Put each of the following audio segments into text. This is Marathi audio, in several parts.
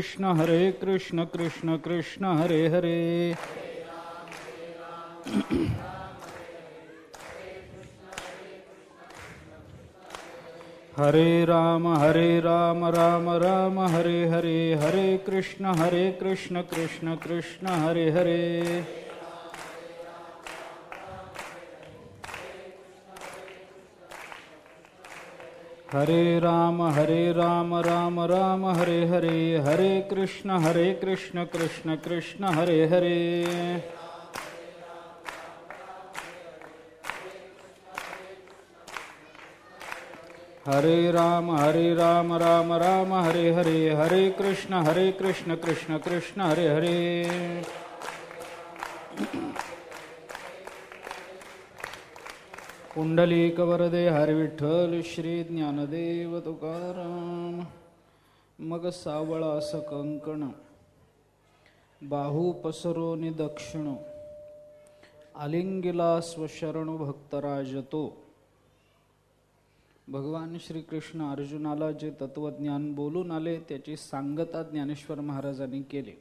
कृष्ण हरे कृष्ण कृष्ण कृष्ण हरे हरे हरे राम राम राम हरे हरे हरे कृष्ण कृष्ण कृष्ण हरे हरे हरे राम राम राम हरे हरे हरे कृष्ण कृष्ण कृष्ण हरे हरे हरे राम राम राम हरे हरे हरे कृष्ण कृष्ण कृष्ण हरे हरे पुंडलिक वरदे हरि विठ्ठल श्री ज्ञानदेव तुकाराम मग सावळा सकंकण बाहू पसरो निदक्षिण आलिंगिला स्वशरणु भक्तराजतो. भगवान श्रीकृष्ण अर्जुनाला जे तत्वज्ञान बोलून आले त्याची सांगता ज्ञानेश्वर महाराजांनी केली.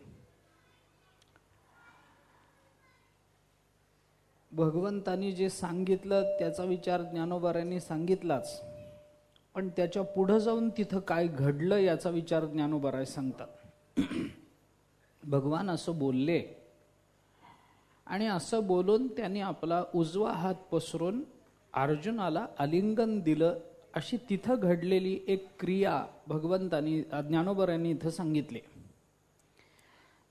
भगवंतांनी जे सांगितलं त्याचा विचार ज्ञानोबारांनी सांगितलाच, पण त्याच्या पुढे जाऊन तिथं काय घडलं याचा विचार ज्ञानोबाराय सांगतात. भगवान असं बोलले आणि असं बोलून त्यांनी आपला उजवा हात पसरून अर्जुनाला आलिंगन दिलं, अशी तिथं घडलेली एक क्रिया भगवंतांनी ज्ञानोबारांनी इथं सांगितली.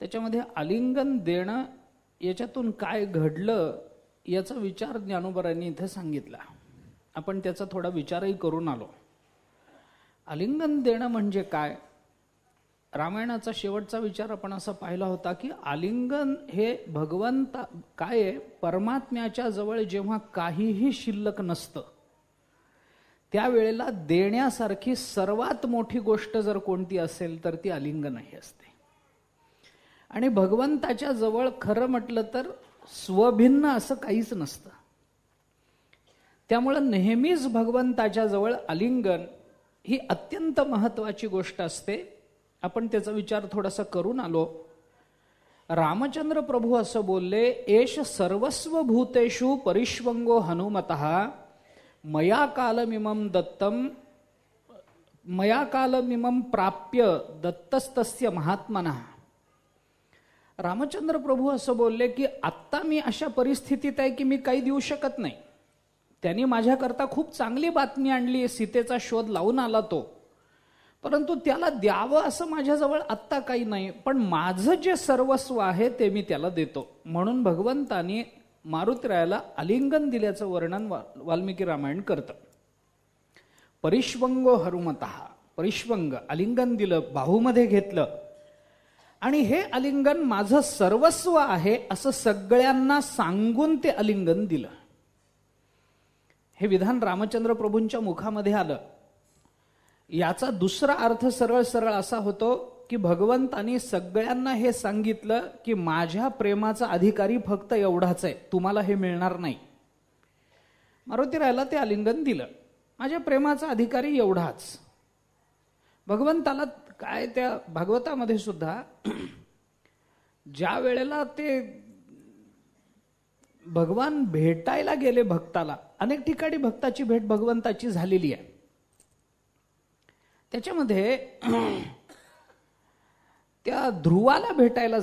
त्याच्यामध्ये आलिंगन देणं याच्यातून काय घडलं याचा विचार ज्ञानोबारांनी इथं सांगितला. आपण त्याचा थोडा विचारही करून आलो. आलिंगन देणं म्हणजे काय? रामायणाचा शेवटचा विचार आपण असा पाहिला होता की आलिंगन हे भगवंत काय आहे, परमात्म्याच्या जवळ जेव्हा काहीही शिल्लक नसतं त्यावेळेला देण्यासारखी सर्वात मोठी गोष्ट जर कोणती असेल तर ती आलिंगनही असते. आणि भगवंताच्या जवळ खरं म्हटलं तर स्वभिन्न असं काहीच नसतं. त्यामुळं नेहमीच भगवंताच्या जवळ आलिंगन ही अत्यंत महत्वाची गोष्ट असते. आपण त्याचा विचार थोडासा करून आलो. रामचंद्र प्रभू असं बोलले, एष सर्वस्व भूतेषु परिष्वंगो हनुमतः मया कालमिमं दत्तम मया कालमिमं प्राप्य दत्तस्तस्य महात्मनः. रामचंद्र प्रभू असं बोलले की आत्ता मी अशा परिस्थितीत आहे की मी काही देऊ शकत नाही. त्यांनी माझ्याकरता खूप चांगली बातमी आणली, सीतेचा शोध लावून आला तो, परंतु त्याला द्यावं असं माझ्याजवळ आत्ता काही नाही, पण माझं जे सर्वस्व आहे ते मी त्याला देतो. म्हणून भगवंतानी मारुतीरायाला आलिंगन दिल्याचं वर्णन वाल्मिकी रामायण करतं. परिष्वंगो हनुमतः, परिष्वंग आलिंगन दिलं, बाहूमध्ये घेतलं आणि हे आलिंगन माझं सर्वस्व आहे असं सगळ्यांना सांगून ते आलिंगन दिलं. हे विधान रामचंद्र प्रभूंच्या मुखामध्ये आलं. याचा दुसरा अर्थ सरळ सरळ असा होतो की भगवंतानी सगळ्यांना हे सांगितलं की माझ्या प्रेमाचा अधिकारी फक्त एवढाच आहे, तुम्हाला हे मिळणार नाही. मारुतीरायाला ते आलिंगन दिलं, माझ्या प्रेमाचा अधिकारी एवढाच. भगवंताला काय त्या भागवतामध्ये सुद्धा ज्या वेळेला ते भगवान भेटायला गेले भक्ताला, अनेक ठिकाणी भक्ताची भेट भगवंताची झालेली आहे. त्याच्यामध्ये त्या ध्रुवाला भेटायला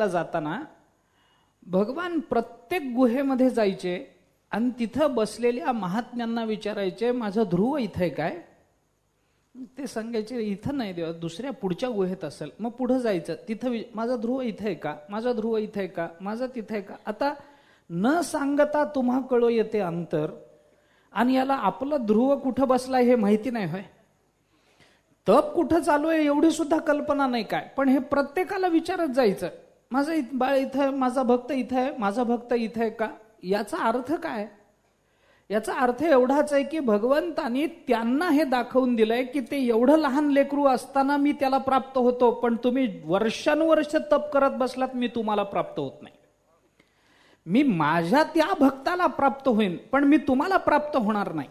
जाताना भगवान प्रत्येक गुहेमध्ये जायचे आणि तिथं बसलेल्या महात्म्यांना विचारायचे, माझा ध्रुव इथं आहे काय? ते सांगायचे इथं नाही देवा, दुसऱ्या पुढच्या गुहेत असेल. मग पुढे जायचं, तिथं माझा ध्रुव इथं आहे का, माझा ध्रुव इथं आहे का, माझा तिथं आहे का. आता न सांगता तुम्हा कळो येते अंतर, आणि याला आपलं ध्रुव कुठं बसलाय हे माहिती नाही होय, तप कुठं चालू आहे एवढी सुद्धा कल्पना नाही काय, पण हे प्रत्येकाला विचारत जायचं, माझं बाळ इथं आहे, माझा भक्त इथं आहे, माझा भक्त इथं आहे का. याचा अर्थ काय? याचा अर्थ एवढाच आहे की भगवंतानी त्यांना हे दाखवून दिलंय की ते एवढं लहान लेकरू असताना मी त्याला प्राप्त होतो, पण तुम्ही वर्षानुवर्ष तप करत बसलात, मी तुम्हाला प्राप्त होत नाही. मी माझ्या त्या भक्ताला प्राप्त होईन पण मी तुम्हाला प्राप्त होणार नाही.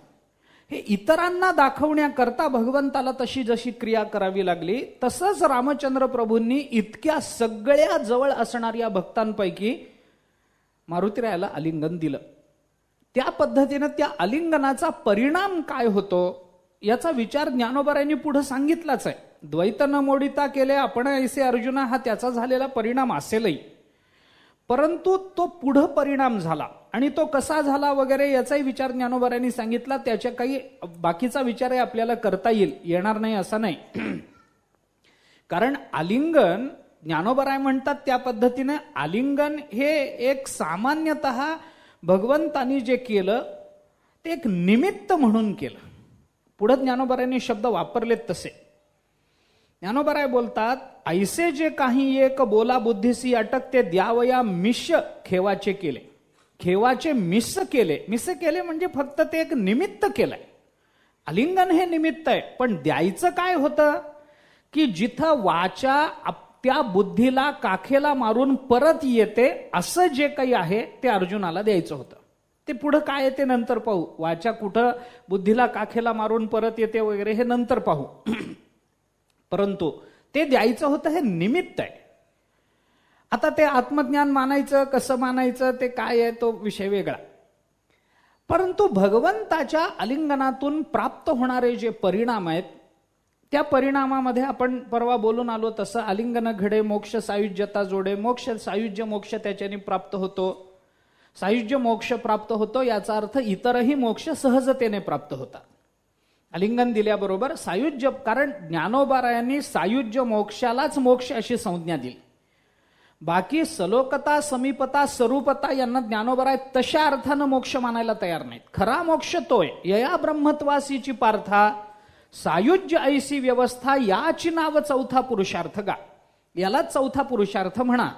हे इतरांना दाखवण्याकरता भगवंताला तशी जशी क्रिया करावी लागली, तसंच रामचंद्र प्रभूंनी इतक्या सगळ्या जवळ असणाऱ्या भक्तांपैकी मारुतीरायाला आलिंगन दिलं. त्या पद्धतीनं त्या आलिंगनाचा परिणाम काय होतो याचा विचार ज्ञानोबारायांनी पुढे सांगितलाच आहे. द्वैत न मोडिता केले आपण ऐसे अर्जुना, हा त्याचा झालेला परिणाम असेलही, परंतु तो पुढे परिणाम झाला आणि तो कसा झाला वगैरे याचाही विचार ज्ञानोबारायांनी सांगितला. त्याच्या काही बाकीचा विचारही आपल्याला करता येणार नाही असं नाही. कारण आलिंगन ज्ञानोबाराय म्हणतात त्या पद्धतीने आलिंगन हे एक सामान्यतः भगवंतानी जे केलं ते एक निमित्त म्हणून केलं. पुढे ज्ञानोबारायांनी शब्द वापरलेत तसे. ज्ञानोबाराय बोलतात, ऐसे जे काही एक बोला बुद्धीसी अटक ते द्यावया मिश्य खेवाचे केले. खेवाचे मिश्य केले. मिश्य केले म्हणजे फक्त ते एक निमित्त केलंय. आलिंगन हे निमित्त आहे, पण द्यायचं काय होतं की जिथं वाचा त्या बुद्धीला काखेला मारून परत येते असं जे काही आहे ते अर्जुनाला द्यायचं होतं. ते पुढं काय आहे ते नंतर पाहू. वाचा कुठं बुद्धीला काखेला मारून परत येते वगैरे हे नंतर पाहू. परंतु ते द्यायचं होतं हे निमित्त आहे. आता ते आत्मज्ञान मानायचं कसं मानायचं ते काय आहे तो विषय वेगळा. परंतु भगवंताच्या आलिंगनातून प्राप्त होणारे जे परिणाम आहेत त्या परिणामामध्ये आपण परवा बोलून आलो तसं आलिंगन घडे मोक्ष सायुज्यता जोडे. मोक्ष सायुज्य मोक्ष त्याच्याने प्राप्त होतो. सायुज्य मोक्ष प्राप्त होतो याचा अर्थ इतरही मोक्ष सहजतेने प्राप्त होतात. आलिंगन दिल्याबरोबर सायुज्य, कारण ज्ञानोबारायांनी सायुज्य मोक्षालाच मोक्ष अशी संज्ञा दिली. बाकी सलोकता समीपता स्वरूपता यांना ज्ञानोबाराय तशा अर्थानं मोक्ष मानायला तयार नाहीत. खरा मोक्ष तोय यया ब्रह्मत्वासीची पार्था सायुज्य ऐसी व्यवस्था याची नाव चौथा पुरुषार्थ गा. यालाच चौथा पुरुषार्थ म्हणा.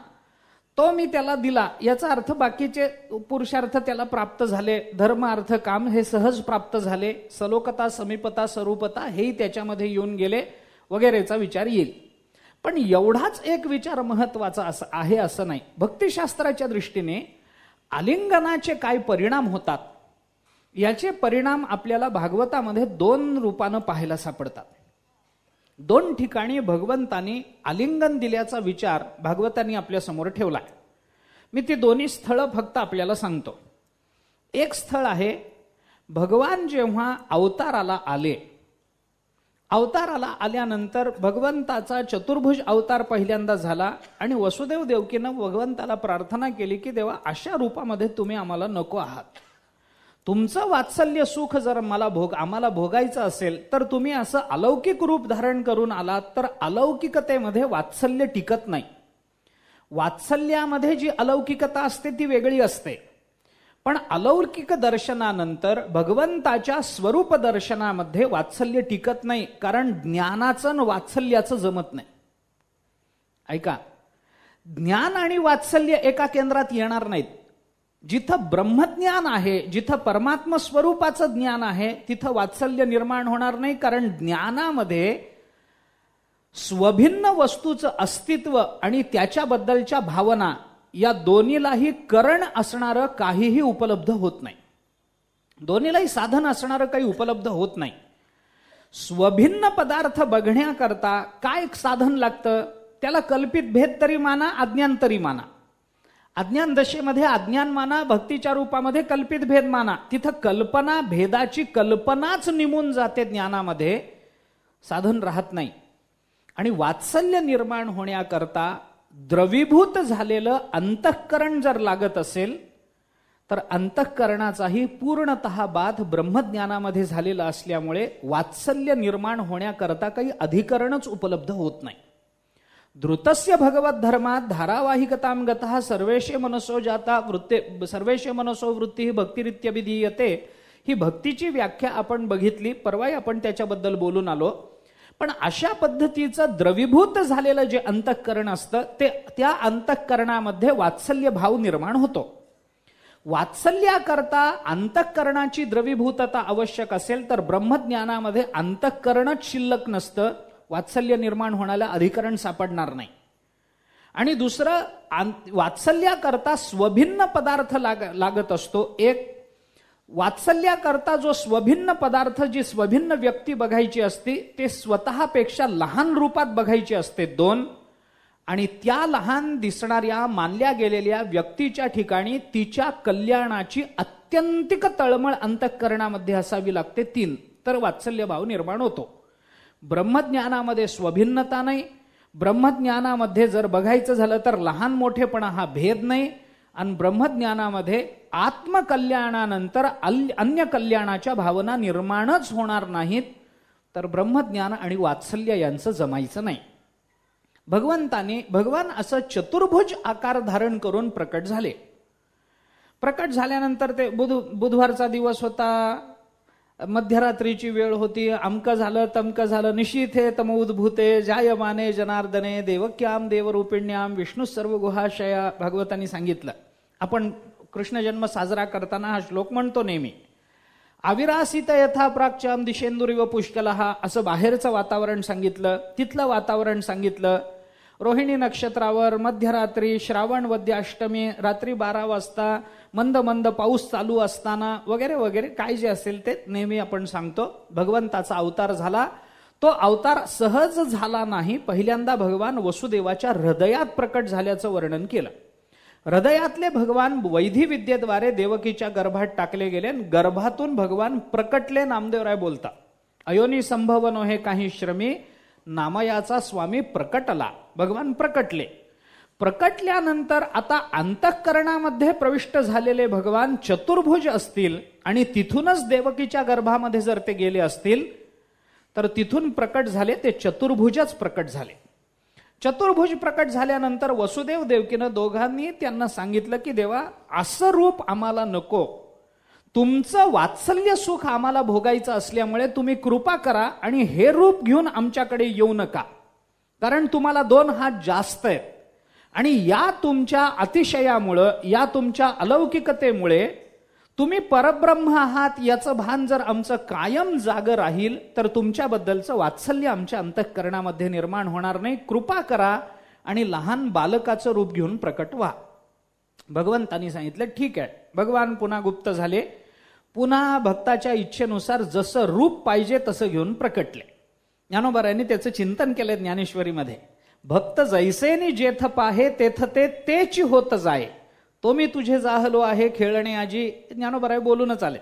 तो मी त्याला दिला याचा अर्थ बाकीचे पुरुषार्थ त्याला प्राप्त झाले. धर्म अर्थ काम हे सहज प्राप्त झाले. सलोकता समीपता स्वरूपता हेही त्याच्यामध्ये येऊन गेले वगैरेचा विचार येईल. पण एवढाच एक विचार महत्वाचा आहे असं नाही. भक्तिशास्त्राच्या दृष्टीने आलिंगनाचे काय परिणाम होतात याचे परिणाम आपल्याला भागवतामध्ये 2 रूपानं पाहायला सापडतात. 2 ठिकाणी भगवंतानी आलिंगन दिल्याचा विचार भागवतांनी आपल्या समोर ठेवलाय. मी ती दोन्ही स्थळं फक्त आपल्याला सांगतो. एक स्थळ आहे भगवान जेव्हा अवताराला आले. अवताराला आल्यानंतर भगवंताचा चतुर्भुज अवतार पहिल्यांदा झाला आणि वसुदेव देवकीनं भगवंताला प्रार्थना केली की देवा अशा रूपामध्ये तुम्ही आम्हाला नको आहात. तुमचं वात्सल्य सुख जर आम्हाला भोगायचं असेल तर तुम्ही असं अलौकिक रूप धारण करून आलात तर अलौकिकतेमध्ये वात्सल्य टिकत नाही. वात्सल्यामध्ये जी अलौकिकता असते ती वेगळी असते. पण अलौकिक दर्शनानंतर भगवंताच्या स्वरूप दर्शनामध्ये वात्सल्य टिकत नाही. कारण ज्ञानाचं आणि वात्सल्याचं जमत नाही. ऐका, ज्ञान आणि वात्सल्य एका केंद्रात येणार नाहीत. जिथं ब्रह्मज्ञान आहे, जिथं परमात्म स्वरूपाचं ज्ञान आहे तिथं वात्सल्य निर्माण होणार नाही. कारण ज्ञानामध्ये स्वभिन्न वस्तूचं अस्तित्व आणि त्याच्याबद्दलच्या भावना या दोन्हीलाही करण असणारं काहीही उपलब्ध होत नाही. दोन्हीलाही साधन असणारं काही उपलब्ध होत नाही. स्वभिन्न पदार्थ बघण्याकरता काय साधन लागतं? त्याला कल्पित भेद तरी माना, अज्ञान तरी माना. अज्ञान दशेमध्ये अज्ञान माना, भक्तीच्या रूपामध्ये कल्पित भेद माना. तिथं कल्पना भेदाची कल्पनाच निमून जाते. ज्ञानामध्ये साधन राहत नाही. आणि वात्सल्य निर्माण होण्याकरता द्रवीभूत झालेलं अंतःकरण जर लागत असेल तर अंतःकरणाचाही पूर्णतः बाध ब्रह्मज्ञानामध्ये झालेला असल्यामुळे वात्सल्य निर्माण होण्याकरता काही अधिकरणच उपलब्ध होत नाही. धृतस्य भगवत धर्मात धारावाहिकतां गतः सर्वेशे मनसो जाता वृत्ते सर्वेशे मनसो वृत्ती ही भक्तिरित्यभिधीयते. ही भक्तीची व्याख्या आपण बघितली, परवाही आपण त्याच्याबद्दल बोलून आलो. पण अशा पद्धतीचं द्रवीभूत झालेलं जे अंतःकरण असतं ते त्या अंतःकरणामध्ये वात्सल्य भाव निर्माण होतो. वात्सल्याकरता अंतःकरणाची द्रवीभूतता आवश्यक असेल तर ब्रह्मज्ञानामध्ये अंतःकरणच शिल्लक नसतं. वात्सल्य निर्माण होण्याला अधिकरण सापडणार नाही. आणि दुसरं वात्सल्याकरता स्वभिन्न पदार्थ लागत असतो. एक वात्सल्याकरता जो स्वभिन्न पदार्थ, जी स्वभिन्न व्यक्ती बघायची असते ते स्वतःपेक्षा लहान रूपात बघायची असते 2, आणि त्या लहान दिसणाऱ्या मानल्या गेलेल्या व्यक्तीच्या ठिकाणी तिच्या कल्याणाची अत्यंतिक तळमळ अंतःकरणामध्ये असावी लागते 3, तर वात्सल्य भाव निर्माण होतो. ब्रह्मज्ञानामध्ये स्वभिन्नता नाही, ब्रह्मज्ञानामध्ये जर बघायचं झालं तर लहान मोठेपणा हा भेद नाही, आणि ब्रह्मज्ञानामध्ये आत्मकल्याणानंतर अन्य कल्याणाच्या भावना निर्माणच होणार नाहीत, तर ब्रह्मज्ञान आणि वात्सल्य यांचं जमायचं नाही. भगवान असं चतुर्भुज आकार धारण करून प्रकट झाले. प्रकट झाल्यानंतर ते बुधवारचा दिवस होता, मध्यरात्रीची वेळ होती, अमकं झालं तमकं झालं, निशीथे तम उद्भूते जायमाने जनार्दने देवक्याम देवरूपिण्याम विष्णू सर्व गुहाशया, भागवतांनी सांगितलं. आपण कृष्ण जन्म साजरा करताना हा श्लोक म्हणतो नेहमी. अविरासित यथा प्राच्याम दिशेंदुरिव पुष्कलहा, असं बाहेरचं वातावरण सांगितलं, तिथलं वातावरण सांगितलं. रोहिणी नक्षत्रावर मध्यरात्री श्रावण वद्य अष्टमी रात्री 12 वाजता मंद मंद पाऊस चालू असताना वगैरे वगैरे काय जे असेल ते नेहमी आपण सांगतो. भगवंताचा अवतार झाला. तो अवतार सहज झाला नाही, पहिल्यांदा भगवान वसुदेवाच्या हृदयात प्रकट झाल्याचं वर्णन केलं. हृदयातले भगवान वैधी विद्येद्वारे देवकीच्या गर्भात टाकले गेले, गर्भातून भगवान प्रकटले. नामदेवराय बोलतात, अयोनी संभवनो हे काही श्रमी नामयाचा स्वामी प्रकटला. भगवान प्रकटले. प्रकटल्यानंतर आता अंतःकरणामध्ये प्रविष्ट झालेले भगवान चतुर्भुज असतील आणि तिथूनच देवकीच्या गर्भामध्ये जर ते गेले असतील तर तिथून प्रकट झाले, ते चतुर्भुजच प्रकट झाले. चतुर्भुज प्रकट झाल्यानंतर वसुदेव देवकीनं दोघांनी त्यांना सांगितलं की देवा, असं रूप आम्हाला नको, तुमचं वात्सल्य सुख आम्हाला भोगायचं असल्यामुळे तुम्ही कृपा करा आणि हे रूप घेऊन आमच्याकडे येऊ नका, कारण तुम्हाला 2 हात जास्त आहेत आणि या तुमच्या अतिशयामुळं, या तुमच्या अलौकिकतेमुळे तुम्ही परब्रह्म आहात याचं भान जर आमचं कायम जागं राहील तर तुमच्याबद्दलचं वात्सल्य आमच्या अंतःकरणामध्ये निर्माण होणार नाही. कृपा करा आणि लहान बालकाचं रूप घेऊन प्रकट व्हा. भगवंतांनी सांगितलं ठीक आहे. भगवान पुन्हा गुप्त झाले. पुन्हा भक्ताच्या इच्छेनुसार जसं रूप पाहिजे तसं घेऊन प्रकटले. ज्ञानोबारायांनी त्याचं चिंतन केलं ज्ञानेश्वरीमध्ये. भक्त जैसेनी जेथ पाहे तेथ ते तेची होत जाय, तो मी तुझे जाहलो आहे खेळणे आजी. ज्ञानोबाराय बोलूनच आले.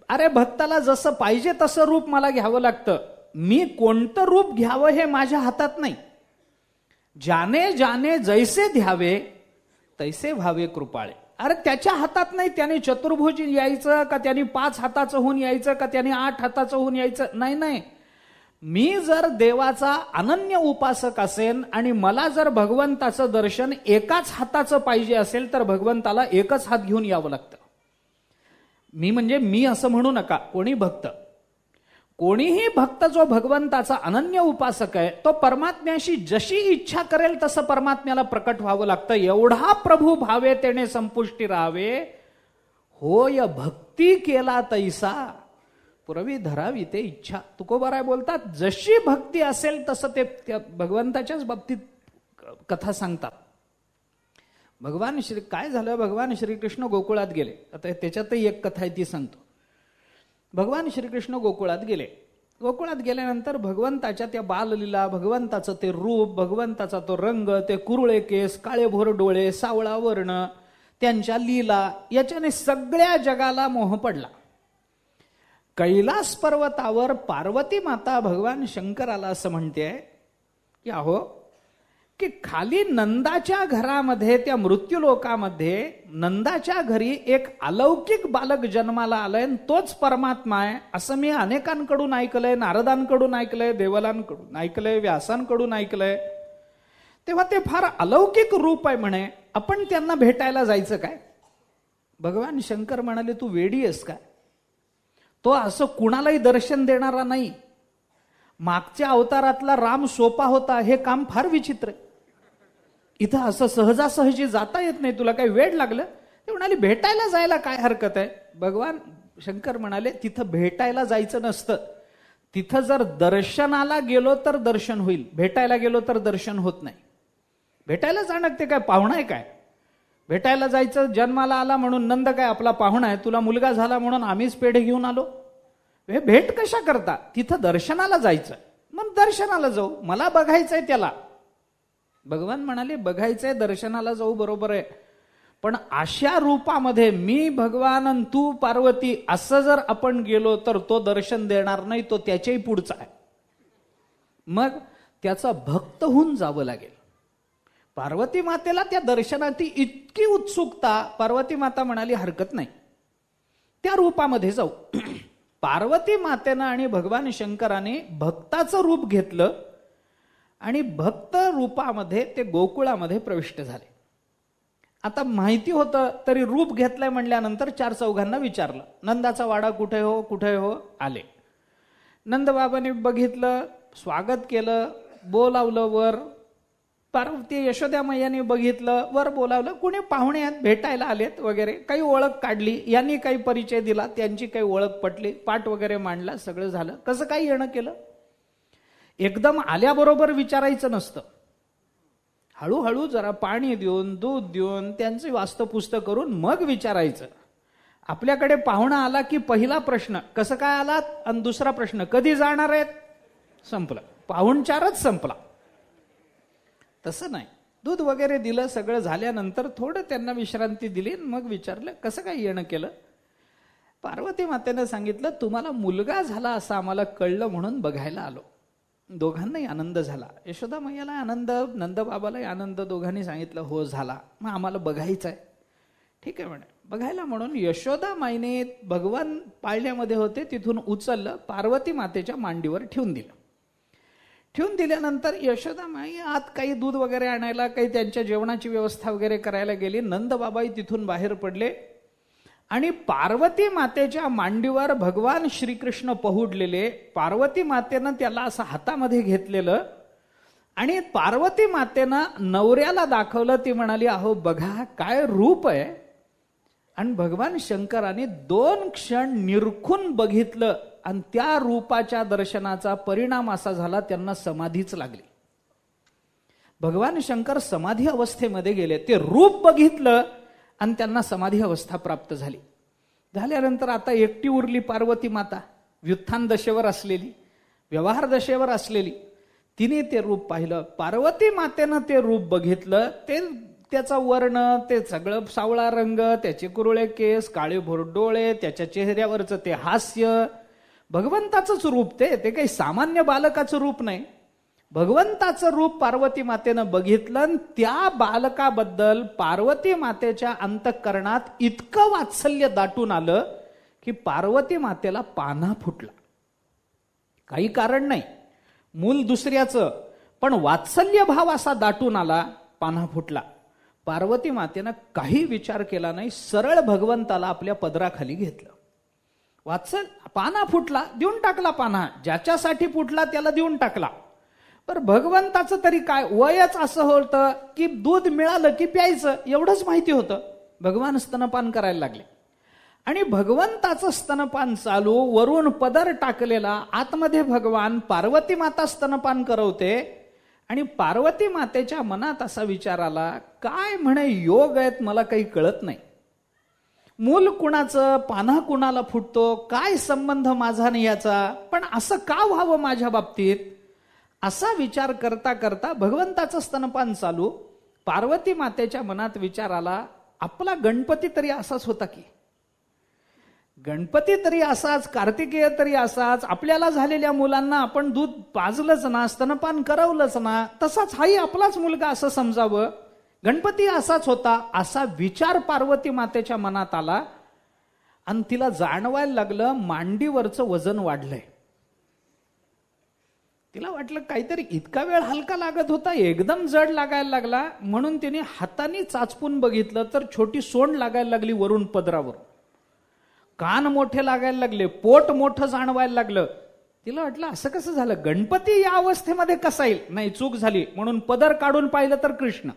अरे भक्ताला जसं पाहिजे तसं रूप मला घ्यावं लागतं. मी कोणतं रूप घ्यावं हे माझ्या हातात नाही. जाने जाने जैसे ध्यावे तैसे व्हावे कृपाळे. अरे त्याच्या हातात नाही, त्याने चतुर्भुज यायचं का, त्याने 5 हाताचं होऊन यायचं का, त्याने 8 हाताचं होऊन यायचं, नाही नाही. मी जर देवाचा अनन्य उपासक असेन आणि मला जर भगवंताचं दर्शन एकाच हाताचं पाहिजे असेल तर भगवंताला एकच हात घेऊन यावं लागतं. मी म्हणजे मी असं म्हणू नका, कोणीही भक्त जो भगवंताचा अनन्य उपासक आहे तो परमात्म्याशी जशी इच्छा करेल तसं परमात्म्याला प्रकट व्हावं लागतं. एवढा प्रभू भावे तेने संपुष्टी राहावे, होय भक्ती केला तैसा पुरवी धरावी ते इच्छा. तुकोबाराय बोलतात, जशी भक्ती असेल तसं ते भगवंताच्याच बाबतीत कथा सांगतात. भगवान श्री काय झालं, भगवान श्रीकृष्ण गोकुळात गेले. आता त्याच्यातही एक कथा आहे ती सांगतो. भगवान श्रीकृष्ण गोकुळात गेले. गोकुळात गेल्यानंतर भगवंताच्या त्या बाललीला, भगवंताचं ते रूप, भगवंताचा तो रंग, ते कुरळे केस, काळे भोर डोळे, सावळा वर्ण, त्यांच्या लीला, याच्याने सगळ्या जगाला मोह पडला. कैलास पर्वतावर पार्वती माता भगवान शंकराला असं म्हणते की अहो, की खाली नंदाच्या घरामध्ये, त्या मृत्यूलोकामध्ये नंदाच्या घरी एक अलौकिक बालक जन्माला आलाय, तोच परमात्मा आहे असं मी अनेकांकडून ऐकलंय, नारदांकडून ऐकलंय, देवलांकडून ऐकलंय, व्यासांकडून ऐकलंय. तेव्हा ते फार अलौकिक रूप आहे म्हणे, आपण त्यांना भेटायला जायचं काय? भगवान शंकर म्हणाले, तू वेडी आहेस काय? तो असं कुणालाही दर्शन देणारा नाही. मागच्या अवतारातला राम सोपा होता, हे काम फार विचित्र आहे. इथं असं सहजासहजी जाता येत नाही, तुला काही वेळ लागलं? ते म्हणाले, भेटायला जायला काय हरकत आहे? भगवान शंकर म्हणाले, तिथं भेटायला जायचं नसतं, तिथं जर दर्शनाला गेलो तर दर्शन होईल, भेटायला गेलो तर दर्शन होत नाही. भेटायला जाणं ते काय पाहुणा आहे काय? भेटायला जायचं, जन्माला आला म्हणून नंद काय आपला पाहुणा आहे, तुला मुलगा झाला म्हणून आम्हीच पेढे घेऊन आलो. हे भेट कशा करता? तिथं दर्शनाला जायचं. मग दर्शनाला जाऊ, मला बघायचंय त्याला. भगवान म्हणाले बघायचंय, दर्शनाला जाऊ, बरोबर आहे, पण अशा रूपामध्ये मी भगवान आणि तू पार्वती असं जर आपण गेलो तर तो दर्शन देणार नाही, तो त्याच्याही पुढचा आहे. मग त्याचा भक्त होऊन जावं लागेल. पार्वती मातेला त्या दर्शनाची इतकी उत्सुकता, पार्वती माता म्हणाली हरकत नाही, त्या रूपामध्ये जाऊ. पार्वती मातेनं आणि भगवान शंकराने भक्ताचं रूप घेतलं आणि भक्त रूपामध्ये ते गोकुळामध्ये प्रविष्ट झाले. आता माहिती होतं तरी रूप घेतलंय म्हणल्यानंतर चार चौघांना विचारलं, नंदाचा वाडा कुठे हो, कुठे हो? आले. नंदबाबांनी बघितलं, स्वागत केलं, बोलावलं वर. पार्वती यशोदा मैयाने बघितलं, वर बोलावलं. कुणी पाहुणे आहेत, भेटायला आलेत वगैरे, काही ओळख काढली, यांनी काही परिचय दिला, त्यांची काही ओळख पटली, पाठ वगैरे मांडला, सगळं झालं. कसं काही येणं केलं? एकदम आल्याबरोबर विचारायचं नसतं. हळूहळू जरा पाणी देऊन, दूध देऊन, त्यांची वास्तपुस्त करून मग विचारायचं. आपल्याकडे पाहुणा आला की पहिला प्रश्न कसं काय आलात, आणि दुसरा प्रश्न कधी जाणार आहेत, संपलं, पाहुणचारच संपला. तसं नाही, दूध वगैरे दिलं, सगळं झाल्यानंतर थोडं त्यांना विश्रांती दिली, मग विचारलं कसं काय येणं केलं. पार्वती मातेनं सांगितलं, तुम्हाला मुलगा झाला असं आम्हाला कळलं म्हणून बघायला आलो. दोघांनाही आनंद झाला. यशोदा मैयाला आनंद, नंदबाबालाही आनंद. दोघांनी सांगितलं हो झाला, मग आम्हाला बघायचं आहे. ठीक आहे म्हणे, बघायला म्हणून यशोदा माईने भगवान पाळण्यामध्ये होते तिथून उचललं, पार्वती मातेच्या मांडीवर ठेवून दिलं. ठेवून दिल्यानंतर यशोदा माई आत काही दूध वगैरे आणायला, काही त्यांच्या जेवणाची व्यवस्था वगैरे करायला गेली. नंदबाबाई तिथून बाहेर पडले आणि पार्वती मातेच्या मांडीवर भगवान श्रीकृष्ण पहुडलेले. पार्वती मातेनं त्याला असं हातामध्ये घेतलेलं आणि पार्वती मातेनं नवऱ्याला दाखवलं. ती म्हणाली अहो बघा काय रूप आहे. आणि भगवान शंकराने 2 क्षण निरखून बघितलं आणि त्या रूपाच्या दर्शनाचा परिणाम असा झाला, त्यांना समाधीच लागली. भगवान शंकर समाधी अवस्थेमध्ये गेले, ते रूप बघितलं आणि त्यांना समाधी अवस्था प्राप्त झाली. झाल्यानंतर आता एकटी उरली पार्वती माता, व्युत्थान दशेवर असलेली, व्यवहार दशेवर असलेली. तिने ते रूप पाहिलं. पार्वती मातेनं ते रूप बघितलं. त्याचा वर्ण, ते सगळं सावळा रंग, त्याचे कुरळे केस, काळे भोर डोळे, त्याच्या चेहऱ्यावरचं ते हास्य, भगवंताचंच रूप. ते काही सामान्य बालकाचं रूप नाही, भगवंताचं रूप पार्वती मातेनं बघितलं. त्या बालकाबद्दल पार्वती मातेच्या अंतःकरणात इतकं वात्सल्य दाटून आलं की पार्वती मातेला पान्हा फुटला. काही कारण नाही, मूल दुसऱ्याचं, पण वात्सल्य भाव असा दाटून आला, पान्हा फुटला. पार्वती मातेनं काही विचार केला नाही, सरळ भगवंताला आपल्या पदराखाली घेतलं. पान्हा फुटला, देऊन टाकला पान्हा. ज्याच्यासाठी फुटला त्याला देऊन टाकला. पर भगवंताचं तरी काय, वयच असं होतं की दूध मिळालं की प्यायचं, एवढंच माहिती होतं. भगवान स्तनपान करायला लागले आणि भगवंताचं स्तनपान चालू, वरून पदर टाकलेला, आतमध्ये भगवान, पार्वती माता स्तनपान करवते. आणि पार्वती मातेच्या मनात असा विचार आला, काय म्हणे योग आहेत, मला काही कळत नाही. मूल कुणाचं, पान्हा कुणाला फुटतो, काय संबंध माझा नाही याचा, पण असं का व्हावं माझ्या बाबतीत. असा विचार करता करता भगवंताचं स्तनपान चालू. पार्वती मातेच्या मनात विचार आला, आपला गणपती तरी असाच होता की, गणपती तरी असाच, कार्तिकेय तरी असाच, आपल्याला झालेल्या मुलांना आपण दूध पाजलंच ना, स्तनपान करवलंच ना, तसाच हाही आपलाच मुलगा असं समजावं, गणपती असाच होता. असा विचार पार्वती मातेच्या मनात आला आणि तिला जाणवायला लागलं मांडीवरचं वजन वाढलंय. तिला वाटलं काहीतरी इतका वेळ हलका लागत होता, एकदम जड लागायला लागला. म्हणून तिने हाताने चाचपून बघितलं तर छोटी सोंड लागायला लागली वरून पदरावर, कान मोठे लागायला लागले, पोट मोठं जाणवायला लागलं. तिला वाटलं असं कसं झालं, गणपती या अवस्थेमध्ये कसा येईल. नाही, चूक झाली. म्हणून पदर काढून पाहिलं तर कृष्ण.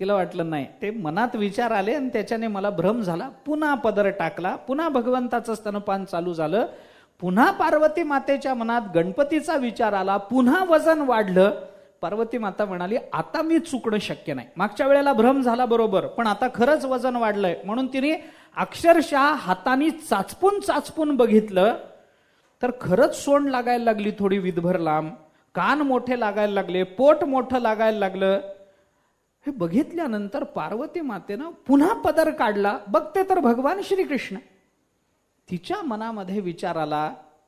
तिला वाटलं नाही, ते मनात विचार आले आणि त्याच्याने मला भ्रम झाला. पुन्हा पदर टाकला, पुन्हा भगवंताचं स्तनपान चालू झालं. पुन्हा पार्वती मातेच्या मनात गणपतीचा विचार आला, पुन्हा वजन वाढलं. पार्वती माता म्हणाली, आता मी चुकणं शक्य नाही. मागच्या वेळेला भ्रम झाला बरोबर, पण आता खरंच वजन वाढलंय. म्हणून तिने अक्षरशः हाताने चाचपून चाचपून बघितलं, तर खरंच सोंड लागायला लागली थोडी विधभर लांब, कान मोठे लागायला लागले, पोट मोठं लागायला लागलं. हे बघितल्यानंतर पार्वती मातेनं पुन्हा पदर काढला, बघते तर भगवान श्रीकृष्ण. तिच्या मनामध्ये विचार आला,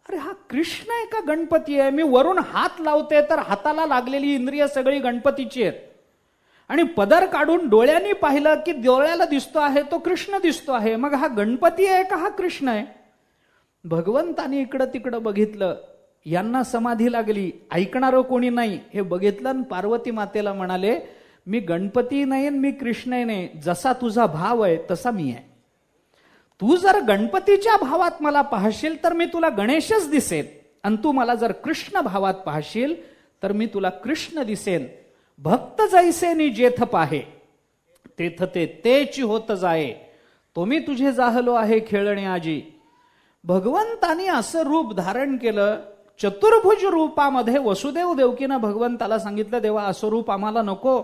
अरे हा कृष्ण आहे का गणपती आहे? मी वरून हात लावते तर हाताला लागलेली इंद्रिय सगळी गणपतीची आहेत, आणि पदर काढून डोळ्यांनी पाहिलं की डोळ्याला दिसतो आहे तो कृष्ण दिसतो आहे. मग हा गणपती आहे का हा कृष्ण आहे? भगवंतानी इकडं तिकडं बघितलं, यांना समाधी लागली, ऐकणारं कोणी नाही. हे बघितलं आणि पार्वती मातेला म्हणाले, मी गणपती नाही मी कृष्ण नाही, जसा तुझा भाव आहे तसा मी आहे. तू जर गणपतीच्या भावात मला पाहशील तर मी तुला गणेशच दिसेन, आणि तू मला जर कृष्ण भावात पाहशील तर मी तुला कृष्ण दिसेन. भक्त जैसे नि जेथ पाहे, तेथ ते तेची होत जाये, तो मी तुझे जाहलो आहे खेळणे आजी. भगवंतानी असं रूप धारण केलं. चतुर्भुज रूपामध्ये वसुदेव देवकीनं भगवंताला सांगितलं, देवा असं रूप आम्हाला नको.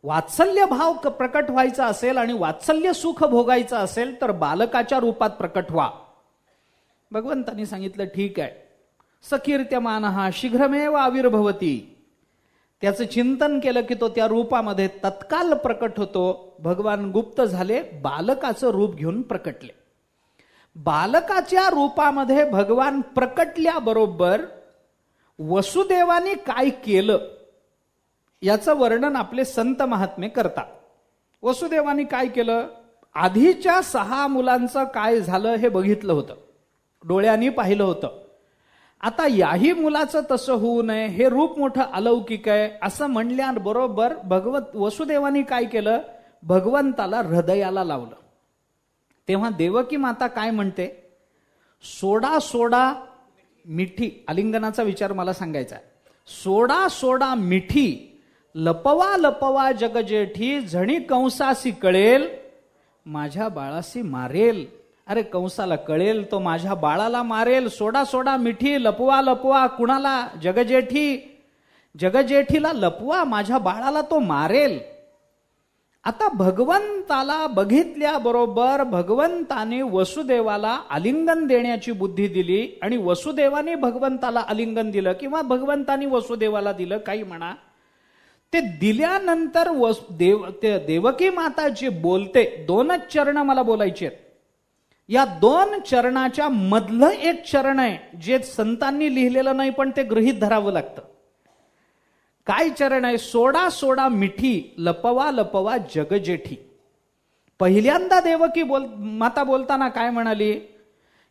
वात्सल्य भाव प्रकट व्हायचा असेल आणि वात्सल्य सुख भोगायचं असेल तर बालकाच्या रूपात प्रकट व्हा. भगवंतानी सांगितलं, ठीक आहे. सकीर्त्यमानः शीघ्रमेव आविर्भवती. त्याचं चिंतन केलं की तो त्या रूपामध्ये तत्काल प्रकट होतो. भगवान गुप्त झाले, बालकाचं रूप घेऊन प्रकटले. बालकाच्या रूपामध्ये भगवान प्रकटल्याबरोबर वसुदेवाने काय केलं याचं वर्णन आपले संत महात्मे करतात. वसुदेवाने काय केलं? आधीच्या 6 मुलांचं काय झालं हे बघितलं होतं, डोळ्यांनी पाहिलं होतं. आता याही मुलाचं तसं होऊ नये, हे रूप मोठं अलौकिक आहे असं म्हणल्याबरोबर वसुदेवाने काय केलं? भगवंताला हृदयाला लावलं. तेव्हा देवकी माता काय म्हणते? सोडा सोडा मिठी, आलिंगनाचा विचार मला सांगायचा आहे. सोडा सोडा मिठी, लपवा लपवा जगजेठी, झणी कंसासी कळेल माझ्या बाळासी मारेल. अरे कंसाला कळेल तो माझ्या बाळाला मारेल. सोडा सोडा मिठी, लपवा लपवा कुणाला? जगजेठी. जगजेठीला लपवा, माझ्या बाळाला तो मारेल. आता भगवंताला बघितल्याबरोबर भगवंताने वसुदेवाला आलिंगन देण्याची बुद्धी दिली, आणि वसुदेवाने भगवंताला आलिंगन दिलं किंवा भगवंताने वसुदेवाला दिलं, काही म्हणा. ते दिल्यानंतर देवकी माता जे बोलते, 2च चरण मला बोलायचे आहेत. या 2 चरणाच्या मधलं एक चरण आहे जे संतांनी लिहिलेलं नाही, पण ते गृहीत धरावं लागतं. काय चरण आहे? सोडा सोडा मिठी, लपवा लपवा जगजेठी. पहिल्यांदा देवकी माता बोलताना काय म्हणाली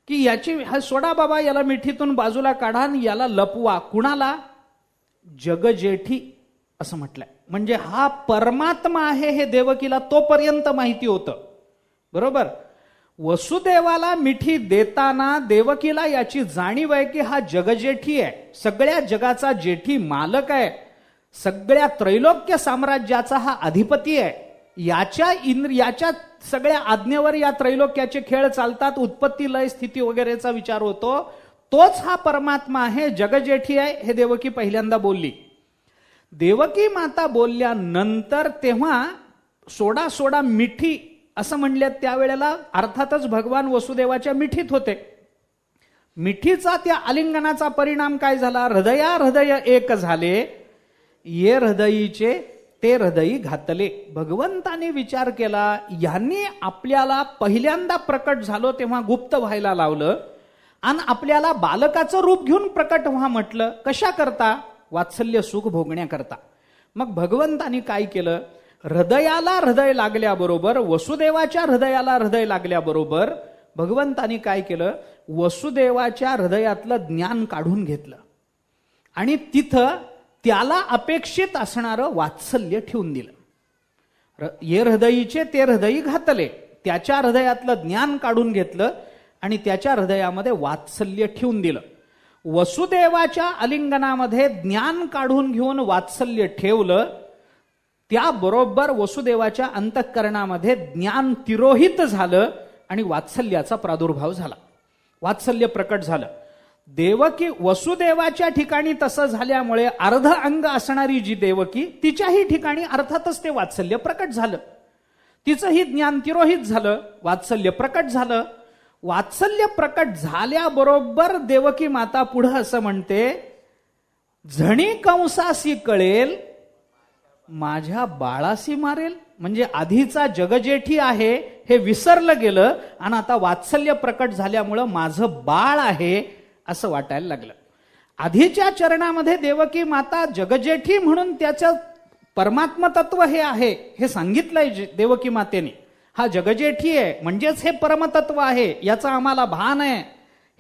की हा सोडा बाबा, याला मिठीतून बाजूला काढा आणि याला लपवा. कुणाला? जगजेठी असं म्हटलंय. म्हणजे हा परमात्मा आहे हे देवकीला तोपर्यंत माहिती होतं, बरोबर. वसुदेवाला मिठी देताना देवकीला याची जाणीव आहे की हा जगजेठी आहे, सगळ्या जगाचा जेठी मालक आहे, सगळ्या त्रैलोक्य साम्राज्याचा हा अधिपती आहे. याच्या सगळ्या आज्ञेवर या त्रैलोक्याचे खेळ चालतात. उत्पत्ती लय स्थिती वगैरेचा विचार होतो. तोच हा परमात्मा आहे, जगजेठी आहे, हे देवकी पहिल्यांदा बोलली. देवकी माता बोलल्यानंतर तेव्हा सोडा सोडा मिठी असं म्हणल्यात, त्यावेळेला अर्थातच भगवान वसुदेवाच्या मिठीत होते. मिठीचा त्या आलिंगनाचा परिणाम काय झाला? हृदया हृदय एक झाले, ये हृदयीचे ते हृदयी घातले. भगवंताने विचार केला, यांनी आपल्याला पहिल्यांदा प्रकट झालो तेव्हा गुप्त व्हायला लावलं, आणि आपल्याला बालकाचं रूप घेऊन प्रकट व्हा म्हटलं. कशा करता? वात्सल्य सुख भोगण्याकरता. मग भगवंतानी काय केलं? हृदयाला हृदय लागल्याबरोबर, वसुदेवाच्या हृदयाला हृदय लागल्याबरोबर भगवंतानी काय केलं? वसुदेवाच्या हृदयातलं ज्ञान काढून घेतलं, आणि तिथं त्याला अपेक्षित असणारं वात्सल्य ठेवून दिलं. ये हृदयीचे ते हृदयी घातले, त्याच्या हृदयातलं ज्ञान काढून घेतलं आणि त्याच्या हृदयामध्ये वात्सल्य ठेवून दिलं. वसुदेवाच्या आलिंगनामध्ये ज्ञान काढून घेऊन वात्सल्य ठेवलं, त्याबरोबर वसुदेवाच्या अंतःकरणामध्ये ज्ञान तिरोहित झालं आणि वात्सल्याचा प्रादुर्भाव झाला, वात्सल्य प्रकट झालं. देवकी वसुदेवाच्या ठिकाणी तसं झाल्यामुळे अर्ध अंग असणारी जी देवकी, तिच्याही ठिकाणी अर्थातच ते वात्सल्य प्रकट झालं. तिचंही ज्ञान तिरोहित झालं, वात्सल्य प्रकट झालं. वात्सल्य प्रकट झाल्याबरोबर देवकी माता पुढं असं म्हणते, झणी कंसासी कळेल माझ्या बाळासी मारेल. म्हणजे आधीचा जगजेठी आहे हे विसरलं गेलं आणि आता वात्सल्य प्रकट झाल्यामुळं माझं बाळ आहे असं वाटायला लागलं. आधीच्या चरणामध्ये देवकी माता जगजेठी म्हणून त्याचं परमात्म तत्व हे आहे हे सांगितलंय देवकी मातेने. हा जगजेठी आहे म्हणजेच हे परमतत्व आहे याचं आम्हाला भान आहे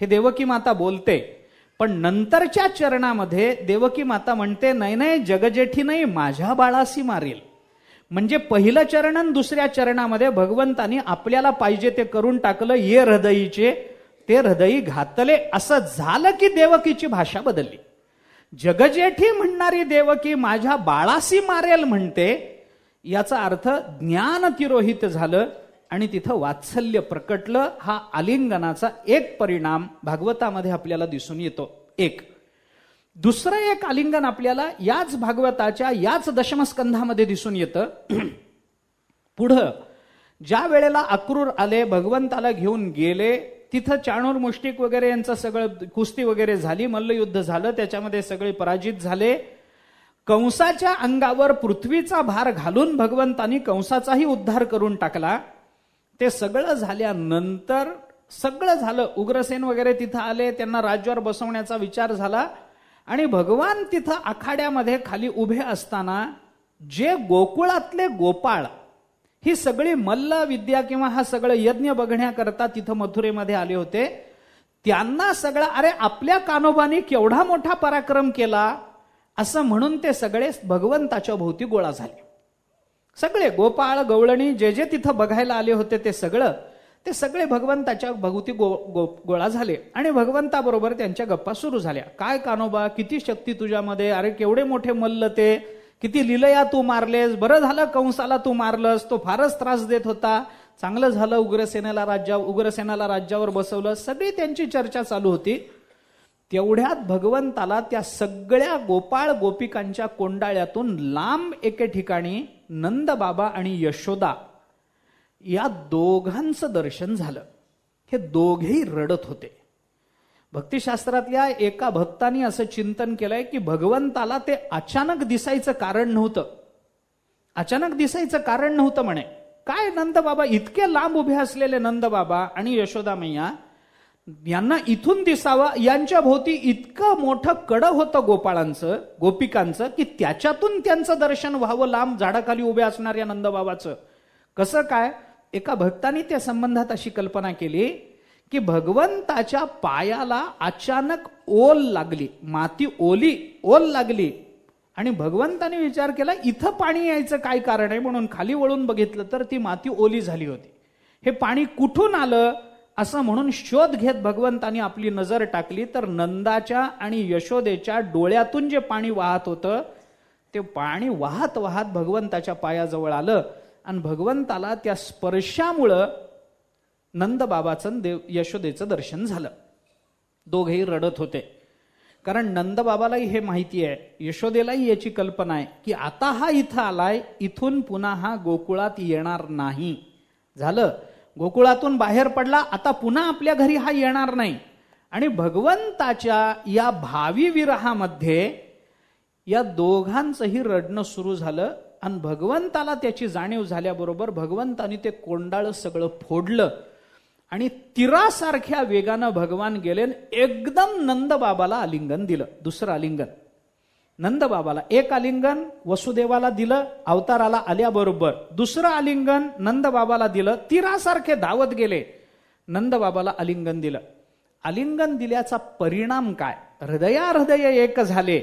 हे देवकी माता बोलते. पण नंतरच्या चरणामध्ये देवकी माता म्हणते, नाही नाही, जगजेठी नाही, माझ्या बाळासी मारेल. म्हणजे पहिलं चरण आणि दुसऱ्या चरणामध्ये भगवंतानी आपल्याला पाहिजे ते करून टाकलं. ये हृदयीचे ते हृदयी घातले. असं झालं की देवकीची भाषा बदलली. जगजेठी म्हणणारी देवकी माझ्या बाळासी मारेल म्हणते, याचा अर्थ ज्ञान तिरोहित झालं आणि तिथं वात्सल्य प्रकटलं. हा आलिंगनाचा एक परिणाम भागवतामध्ये आपल्याला दिसून येतो. एक दुसरं एक आलिंगन आपल्याला याच भागवताच्या याच दशमस्कंधामध्ये दिसून येतं. पुढं ज्या वेळेला अक्रूर आले, भगवंताला घेऊन गेले, तिथं चाणूर मुष्टिक वगैरे यांचं सगळं कुस्ती वगैरे झाली, मल्लयुद्ध झालं, त्याच्यामध्ये सगळे पराजित झाले. कंसाच्या अंगावर पृथ्वीचा भार घालून भगवंतानी कंसाचाही उद्धार करून टाकला. ते सगळं झाल्यानंतर सगळं झालं, उग्रसेन वगैरे तिथं आले, त्यांना राज्यावर बसवण्याचा विचार झाला आणि भगवान तिथं आखाड्यामध्ये खाली उभे असताना जे गोकुळातले गोपाळ ही सगळी मल्ल विद्या किंवा हा सगळं यज्ञ बघण्याकरता तिथं मथुरेमध्ये आले होते, त्यांना सगळं अरे आपल्या कान्होबाने केवढा मोठा पराक्रम केला असं म्हणून ते सगळे भगवंताच्या भोवती गोळा झाले. सगळे गोपाळ गवळणी जे जे तिथं बघायला आले होते ते सगळे भगवंताच्या भोवती गोळा झाले आणि भगवंताबरोबर त्यांच्या गप्पा सुरू झाल्या. काय कान्होबा, किती शक्ती तुझ्यामध्ये, अरे केवढे मोठे मल्ल ते, किती लीलया तू मारलेस, बरं झालं कंसाला तू मारलंस, तो फारच त्रास देत होता, चांगलं झालं उग्रसेनाला राज्यावर बसवलं. सगळी त्यांची चर्चा चालू होती. तेवढ्यात भगवंताला त्या सगळ्या गोपाळ गोपिकांच्या कोंडाळ्यातून लांब एके ठिकाणी नंदबाबा आणि यशोदा या दोघांचं दर्शन झालं. हे दोघेही रडत होते. भक्तिशास्त्रातल्या एका भक्तानी असं चिंतन केलंय की भगवंताला ते अचानक दिसायचं कारण नव्हतं. अचानक दिसायचं कारण नव्हतं म्हणे. काय नंदबाबा इतके लांब उभे असलेले नंदबाबा आणि यशोदा मैया यांना इथून दिसावं, यांच्या भोवती इतकं मोठं कडं होतं गोपाळांचं गोपिकांचं की त्याच्यातून त्यांचं दर्शन व्हावं लांब झाडाखाली उभे असणाऱ्या नंदबाबाचं. कसं काय? एका भक्तानी त्या संबंधात अशी कल्पना केली की भगवंताच्या पायाला अचानक ओल लागली, माती ओल लागली आणि भगवंताने विचार केला इथं पाणी यायचं काय कारण आहे, म्हणून खाली वळून बघितलं तर ती माती ओली झाली होती. हे पाणी कुठून आलं असं म्हणून शोध घेत भगवंतानी आपली नजर टाकली तर नंदाच्या आणि यशोदेच्या डोळ्यातून जे पाणी वाहत होतं ते पाणी वाहत वाहत भगवंताच्या पायाजवळ आलं आणि भगवंताला त्या स्पर्शामुळं नंदबाबाचं यशोदेचं दर्शन झालं. दोघेही रडत होते. कारण नंदबाबालाही हे माहिती आहे, यशोदेलाही याची कल्पना आहे की आता हा इथं आलाय, इथून पुन्हा हा गोकुळात येणार नाही. झालं, गोकुळातून बाहेर पडला, आता पुन्हा आपल्या घरी हा येणार नाही. आणि भगवंताच्या या भावी विरहामध्ये या दोघांचंही रडणं सुरू झालं आणि भगवंताला त्याची जाणीव झाल्याबरोबर भगवंताने ते कोंडाळ सगळं फोडलं आणि तिरासारख्या वेगानं भगवान गेले, एकदम नंदबाबाला आलिंगन दिलं. दुसरं आलिंगन नंदबाबाला, एक आलिंगन वसुदेवाला दिलं अवताराला आल्याबरोबर, दुसरं आलिंगन नंदबाबाला दिलं. तिरासारखे धावत गेले, नंदबाबाला आलिंगन दिलं. आलिंगन दिल्याचा परिणाम काय? हृदय एक झाले,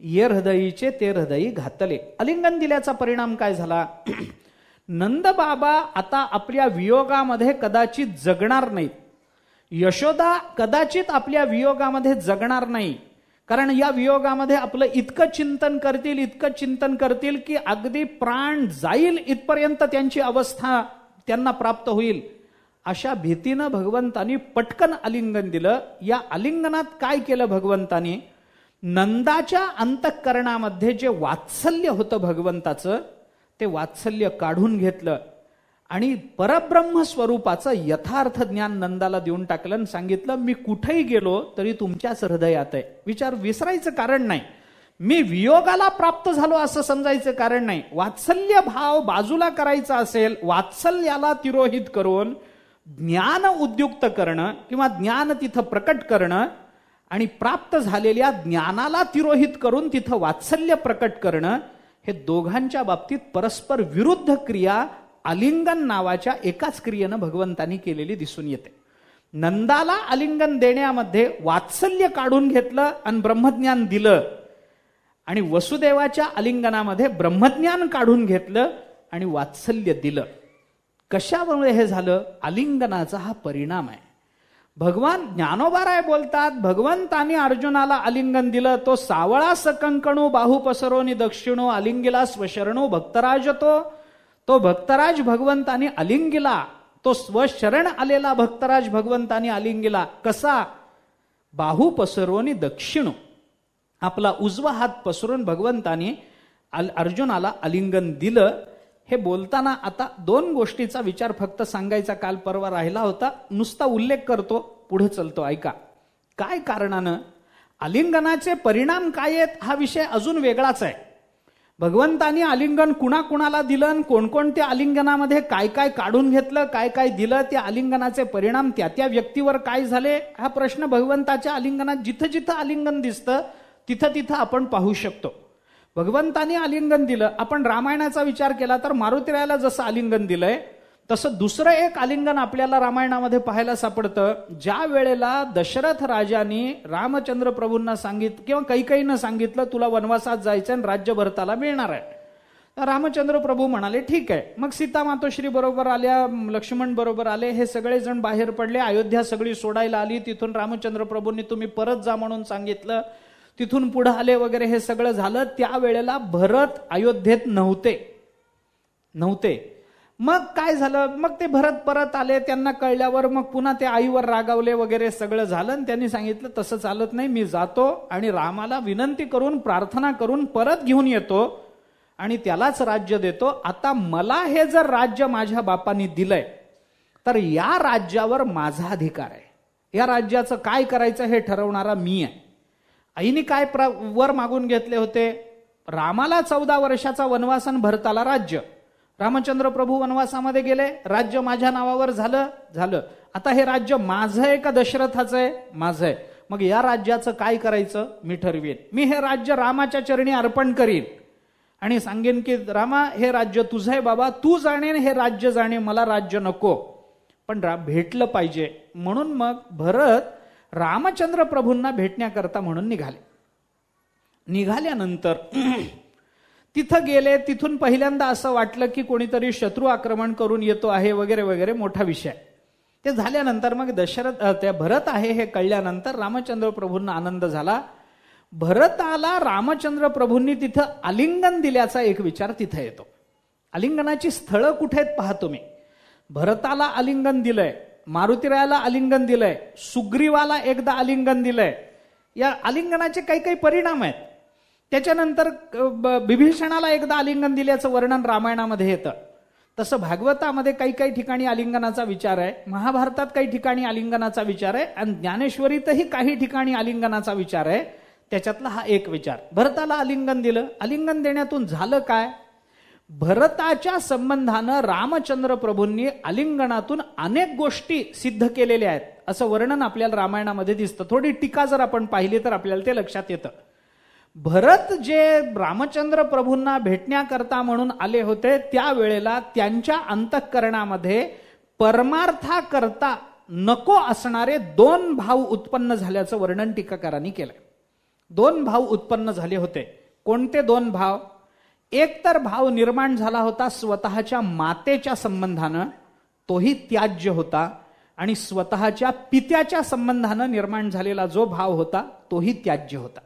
ये हृदयीचे ते हृदयी घातले. आलिंगन दिल्याचा परिणाम काय झाला? नंदबाबा आता आपल्या वियोगामध्ये कदाचित जगणार नाहीत. यशोदा कदाचित आपल्या वियोगामध्ये जगणार नाही. कारण या वियोगामध्ये आपलं इतकं चिंतन करतील की अगदी प्राण जाईल इथपर्यंत त्यांची अवस्था त्यांना प्राप्त होईल. अशा भीतीनं भगवंतानी पटकन आलिंगन दिलं. या आलिंगनात काय केलं भगवंतानी, नंदाच्या अंतःकरणामध्ये जे वात्सल्य होतं भगवंताचं, ते वात्सल्य काढून घेतलं आणि परब्रह्म स्वरूपाचं यथार्थ ज्ञान नंदाला देऊन टाकलं आणि सांगितलं, मी कुठेही गेलो तरी तुमच्याच हृदयात आहे. विचार विसरायचं कारण नाही, मी वियोगाला प्राप्त झालो असं समजायचं कारण नाही. वात्सल्य भाव बाजूला करायचा असेल, वात्सल्याला तिरोहित करून ज्ञान उद्युक्त करणं किंवा ज्ञान तिथं प्रकट करणं आणि प्राप्त झालेल्या ज्ञानाला तिरोहित करून तिथं वात्सल्य प्रकट करणं, हे दोघांच्या बाबतीत परस्पर विरुद्ध क्रिया आलिंगन नावाच्या एकाच क्रियेनं भगवंतानी केलेली दिसून येते. नंदाला आलिंगन देण्यामध्ये वात्सल्य काढून घेतलं आणि ब्रह्मज्ञान दिलं, आणि वसुदेवाच्या आलिंगनामध्ये ब्रह्मज्ञान काढून घेतलं आणि वात्सल्य दिलं. कशामुळे हे झालं? आलिंगनाचा हा परिणाम आहे. भगवान ज्ञानोबाराय बोलतात, भगवंतानी अर्जुनाला आलिंगन दिलं, तो सावळा सकंकणू बाहू पसरोनी दक्षिणो आलिंगिला स्वशरणो भक्तराज, तो भक्तराज भगवंतानी आलिंगिला, तो स्वशरण आलेला भक्तराज भगवंतानी आलिंगिला. कसा? बाहू पसरोनी दक्षिणो, आपला उजवा हात पसरून भगवंतानी अर्जुनाला आलिंगन दिलं. हे बोलताना आता दोन गोष्टीचा विचार फक्त सांगायचा काल परवा राहिला होता, नुसता उल्लेख करतो, पुढे चलतो. ऐका, काय कारणानं आलिंगनाचे परिणाम काय आहेत हा विषय अजून वेगळाच आहे. भगवंतानी आलिंगन कुणाकुणाला दिलं, कोणकोणत्या आलिंगनामध्ये काय काय काढून घेतलं, काय काय दिलं, त्या आलिंगनाचे परिणाम त्या त्या व्यक्तीवर काय झाले, हा प्रश्न भगवंताच्या आलिंगनात जिथं जिथं आलिंगन दिसतं तिथं तिथं आपण पाहू शकतो. भगवंतानी आलिंगन दिलं. आपण रामायणाचा विचार केला तर मारुतीरायाला जसं आलिंगन दिलंय तसं दुसरं एक आलिंगन आपल्याला रामायणामध्ये पाहायला सापडतं. ज्या वेळेला दशरथ राजाने रामचंद्र प्रभूंना सांगितलं किंवा कैकेयीनं सांगितलं, तुला वनवासात जायचं आणि राज्य भरताला मिळणार आहे, तर रामचंद्र प्रभू म्हणाले ठीक आहे. मग सीता मातोश्री बरोबर आल्या, लक्ष्मण बरोबर आले, हे सगळेजण बाहेर पडले, अयोध्या सगळी सोडायला आली. तिथून रामचंद्र प्रभूंनी तुम्ही परत जा म्हणून सांगितलं, तिथून पुढे आले वगैरे, हे सगळं झालं. त्यावेळेला भरत अयोध्येत नव्हते. मग काय झालं, मग ते भरत परत आले. त्यांना कळल्यावर मग पुन्हा ते आईवर रागावले वगैरे, सगळं झालं. आणि त्यांनी सांगितलं तसं चालत नाही, मी जातो आणि रामाला विनंती करून प्रार्थना करून परत घेऊन येतो आणि त्यालाच राज्य देतो. आता मला हे जर राज्य माझ्या बापांनी दिलंय तर या राज्यावर माझा अधिकार आहे. या राज्याचं काय करायचं हे ठरवणारा मी आहे. आईने काय वर मागून घेतले होते? रामाला 14 वर्षाचा वनवास आणि भरताला राज्य. रामचंद्र प्रभू वनवासामध्ये गेले, राज्य माझ्या नावावर झालं. आता हे राज्य माझं आहे का दशरथाचं आहे? माझं आहे. मग या राज्याचं काय करायचं मी ठरवीन. मी हे राज्य रामाच्या चरणी अर्पण करीन आणि सांगेन की रामा, हे राज्य तुझं आहे बाबा, तू जाणे हे राज्य जाणे, मला राज्य नको, पण भेटलं पाहिजे. म्हणून मग भरत रामचंद्र प्रभूंना भेटण्याकरता म्हणून निघाल्यानंतर तिथं गेले. तिथून पहिल्यांदा असं वाटलं की कोणीतरी शत्रू आक्रमण करून येतो आहे वगैरे वगैरे, मोठा विषय. ते झाल्यानंतर मग त्या भरत आहे हे कळल्यानंतर रामचंद्र प्रभूंना आनंद झाला. भरताला रामचंद्र प्रभूंनी तिथं आलिंगन दिल्याचा एक विचार तिथं येतो. आलिंगनाची स्थळं कुठे आहेत पहा तुम्ही. भरताला आलिंगन दिलंय, मारुतीरायाला आलिंगन दिलंय, सुग्रीवाला एकदा आलिंगन दिलंय. या आलिंगनाचे काही काही परिणाम आहेत. त्याच्यानंतर विभीषणाला एकदा आलिंगन दिल्याचं वर्णन रामायणामध्ये येतं. तसं भागवतामध्ये काही काही ठिकाणी आलिंगनाचा विचार आहे, महाभारतात काही ठिकाणी आलिंगनाचा विचार आहे आणि ज्ञानेश्वरीतही काही ठिकाणी आलिंगनाचा विचार आहे. त्याच्यातला हा एक विचार. भरताला आलिंगन दिलं. आलिंगन देण्यातून झालं काय? भरताच्या संबंधानं रामचंद्र प्रभूंनी आलिंगनातून अनेक गोष्टी सिद्ध केलेल्या आहेत असं वर्णन आपल्याला रामायणामध्ये दिसतं. थोडी टीका जर आपण पाहिली तर आपल्याला ते लक्षात येतं. भरत जे रामचंद्र प्रभूंना भेटण्याकरता म्हणून आले होते, त्यावेळेला त्यांच्या अंतःकरणामध्ये परमार्थाकरता नको असणारे 2 भाव उत्पन्न झाल्याचं वर्णन टीकाकारांनी केलंय. 2 भाव उत्पन्न झाले होते. कोणते 2 भाव? एक तर भाव निर्माण झाला होता स्वतःच्या मातेच्या संबंधानं, तोही त्याज्य होता, आणि स्वतःच्या पित्याच्या संबंधानं निर्माण झालेला जो भाव होता तोही त्याज्य होता.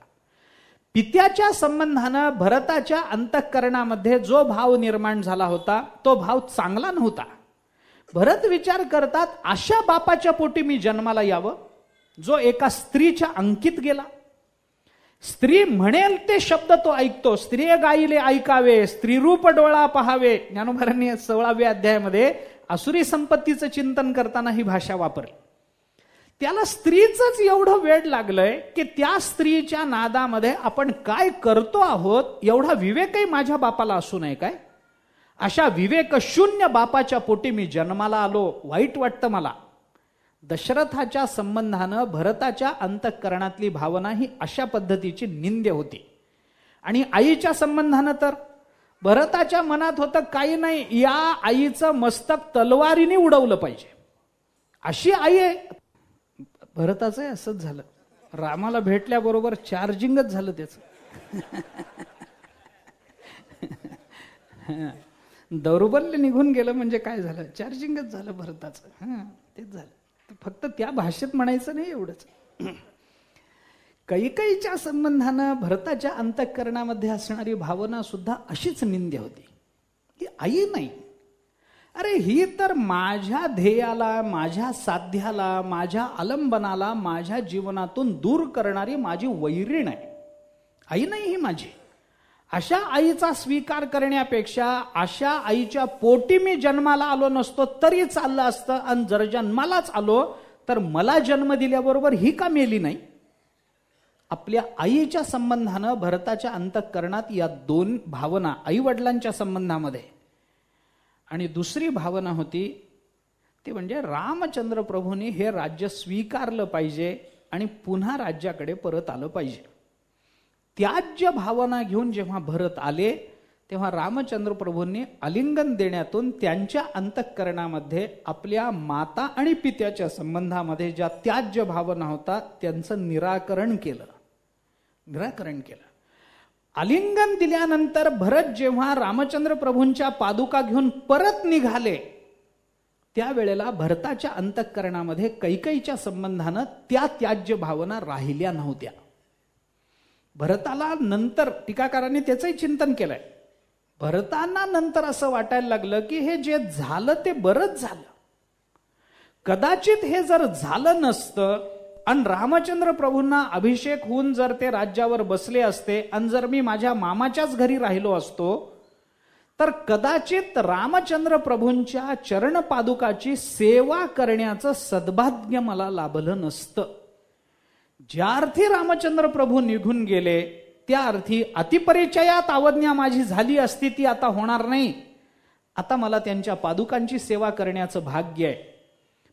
पित्याच्या संबंधानं भरताच्या अंतःकरणामध्ये जो भाव निर्माण झाला होता तो भाव चांगला नव्हता. भरत विचार करतात, अशा बापाच्या पोटी मी जन्माला यावं जो एका स्त्रीच्या अंकित गेला. स्त्री म्हणेल ते शब्द तो ऐकतो. स्त्री गाईले ऐकावे, स्त्रीरूप डोळा पहावे. ज्ञानोबांनी 16व्या अध्यायामध्ये आसुरी संपत्तीचं चिंतन करताना ही भाषा वापरली. त्याला स्त्रीचंच एवढं वेड लागलंय की त्या स्त्रीच्या नादामध्ये आपण काय करतो आहोत एवढा विवेकही माझ्या बापाला असू नये काय? अशा विवेकशून्य बापाच्या पोटी मी जन्माला आलो, वाईट वाटतं मला. दशरथाच्या संबंधानं भरताच्या अंतःकरणातली भावना ही अशा पद्धतीची निंद्य होती. आणि आईच्या संबंधानं तर भरताच्या मनात होतं काही नाही, या आईचं मस्तक तलवारीने उडवलं पाहिजे अशी आई आहे. भरताचं असंच झालं. रामाला भेटल्याबरोबर चार्जिंगच झालं त्याचं. दौर्बल्य निघून गेलं म्हणजे काय झालं, चार्जिंगच झालं भरताचं. तेच झालं. फक्त त्या भाषेत म्हणायचं नाही एवढंच. कैकेयीच्या संबंधानं भरताच्या अंतःकरणामध्ये असणारी भावना सुद्धा अशीच निंद्य होती. ही आई नाही, अरे ही तर माझ्या ध्येयाला, माझ्या साध्याला, माझ्या आलंबनाला, माझ्या जीवनातून दूर करणारी माझी वैरीण आहे. आई नाही ही माझी. अशा आईचा स्वीकार करण्यापेक्षा अशा आईच्या पोटी मी जन्माला आलो नसतो तरी चाललं असतं, आणि जर जन्मालाच आलो तर मला जन्म दिल्याबरोबर ही का मेली नाही. आपल्या आईच्या संबंधानं भरताच्या अंतःकरणात या दोन भावना, आई वडिलांच्या संबंधामध्ये, आणि दुसरी भावना होती ती म्हणजे रामचंद्र प्रभूंनी हे राज्य स्वीकारलं पाहिजे आणि पुन्हा राज्याकडे परत आलं पाहिजे. त्याज्य भावना घेऊन जेव्हा भरत आले तेव्हा रामचंद्र प्रभूंनी आलिंगन देण्यातून त्यांच्या अंतःकरणामध्ये आपल्या माता आणि पित्याच्या संबंधामध्ये ज्या त्याज्य भावना होता त्यांचं निराकरण केलं. आलिंगन दिल्यानंतर भरत जेव्हा रामचंद्र प्रभूंच्या पादुका घेऊन परत निघाले त्यावेळेला भरताच्या अंतःकरणामध्ये कैकेयीच्या संबंधानं त्या त्याज्य भावना राहिल्या नव्हत्या. भरताला नंतर टीकाकारांनी त्याचंही चिंतन केलंय. भरतांना नंतर असं वाटायला लागलं की हे जे झालं ते बरंच झालं. कदाचित हे जर झालं नसतं आणि रामचंद्र प्रभूंना अभिषेक होऊन जर ते राज्यावर बसले असते आणि जर मी माझ्या मामाच्याच घरी राहिलो असतो तर कदाचित रामचंद्र प्रभूंच्या चरण पादुकाची सेवा करण्याचं सद्भाग्य मला लाभलं नसतं. ज्या अर्थी रामचंद्र प्रभू निघून गेले त्या अर्थी अतिपरिचयात अवज्ञा माझी झाली असती ती आता होणार नाही. आता मला त्यांच्या पादुकांची सेवा करण्याचं भाग्य आहे.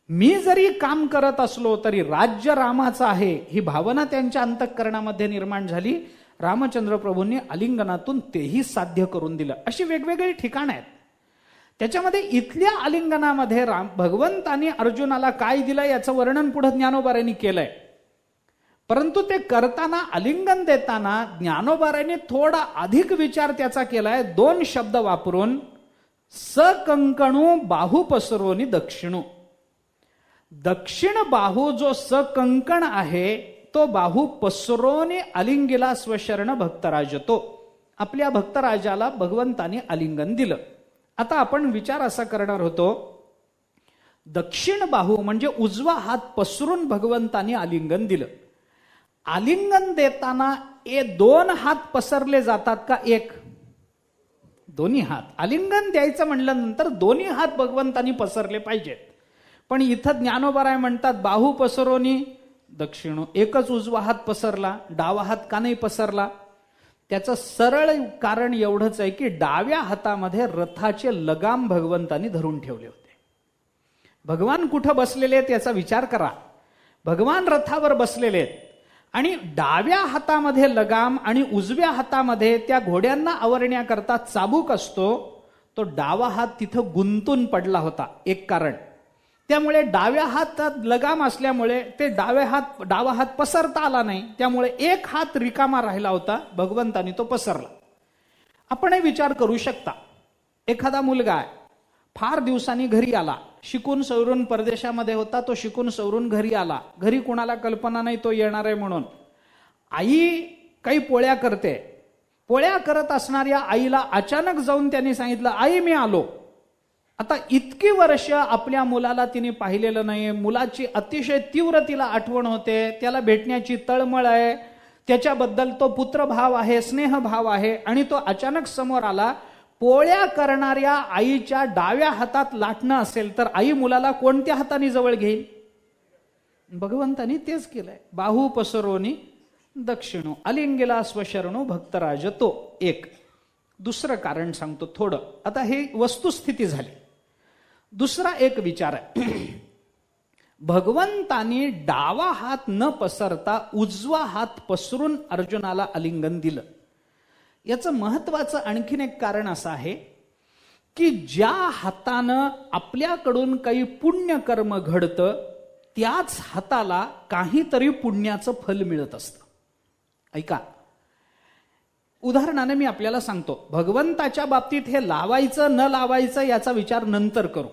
मी जरी काम करत असलो तरी राज्य रामाचं आहे ही भावना त्यांच्या अंतःकरणामध्ये निर्माण झाली. रामचंद्र प्रभूंनी आलिंगनातून तेही साध्य करून दिलं. अशी वेगवेगळी ठिकाणं आहेत. त्याच्यामध्ये इथल्या आलिंगनामध्ये भगवंतांनी अर्जुनाला काय दिलं याचं वर्णन पुढे ज्ञानोबारांनी केलंय. परंतु ते करताना आलिंगन देताना ज्ञानोबारांनी थोडा अधिक विचार त्याचा केलाय. 2 शब्द वापरून सकंकणू बाहू पसरोनी दक्षिणू. दक्षिण बाहू जो सकंकण आहे तो बाहू पसरोनी आलिंगीला स्वशरण भक्तराजतो. आपल्या भक्तराजाला भगवंताने आलिंगन दिलं. आता आपण विचार असा करणार होतो दक्षिण बाहू म्हणजे उजवा हात पसरून भगवंताने आलिंगन दिलं. आलिंगन देताना 2 हात पसरले जातात का एक? दोन्ही हात. आलिंगन द्यायचं म्हणल्यानंतर दोन्ही हात भगवंतानी पसरले पाहिजेत. पण इथं ज्ञानोबाराय म्हणतात बाहू पसरोनी दक्षिणो. एकच उजवा हात पसरला, डावा हात का नाही पसरला? त्याचं सरळ कारण एवढंच आहे की डाव्या हातामध्ये रथाचे लगाम भगवंतानी धरून ठेवले होते. भगवान कुठं बसलेले आहेत याचा विचार करा. भगवान रथावर बसलेले आहेत आणि डाव्या हातामध्ये लगाम आणि उजव्या हातामध्ये त्या घोड्यांना आवरण्याकरता चाबूक असतो. तो डावा हात तिथं गुंतून पडला होता एक कारण. त्यामुळे डाव्या हातात लगाम असल्यामुळे ते डावा हात पसरता आला नाही. त्यामुळे एक हात रिकामा राहिला होता. भगवंतानी तो पसरला. आपण विचार करू शकता एखादा मुलगा आहे फार दिवसांनी घरी आला, शिकून सवरून परदेशामध्ये होता, तो शिकून सवरून घरी आला. घरी कुणाला कल्पना नाही तो येणार आहे म्हणून. आई काही पोळ्या करते. पोळ्या करत असणाऱ्या आईला अचानक जाऊन त्यांनी सांगितलं आई मी आलो. आता इतकी वर्ष आपल्या मुलाला तिने पाहिलेलं नाही, मुलाची अतिशय तीव्र तिला आठवण होते, त्याला भेटण्याची तळमळ आहे, त्याच्याबद्दल तो पुत्रभाव आहे, स्नेहभाव आहे, आणि तो अचानक समोर आला. पोळ्या करणाऱ्या आईच्या डाव्या हातात लाटणं असेल तर आई मुलाला कोणत्या हाताने जवळ घेईल? भगवंतानी तेच केलंय. बाहू पसरोनी दक्षिणो अलिंगिला स्वशरणो भक्तराज तो. एक दुसरं कारण सांगतो थोडं. आता हे वस्तुस्थिती झाली. दुसरा एक विचार आहे. भगवंतानी डावा हात न पसरता उजवा हात पसरून अर्जुनाला आलिंगन दिलं. याचं महत्वाचं आणखीन एक कारण असं आहे की ज्या हातानं आपल्याकडून काही पुण्यकर्म घडतं त्याच हाताला काहीतरी पुण्याचं फल मिळत असतं. ऐका, उदाहरणाने मी आपल्याला सांगतो. भगवंताच्या बाबतीत हे लावायचं न लावायचं याचा विचार नंतर करू.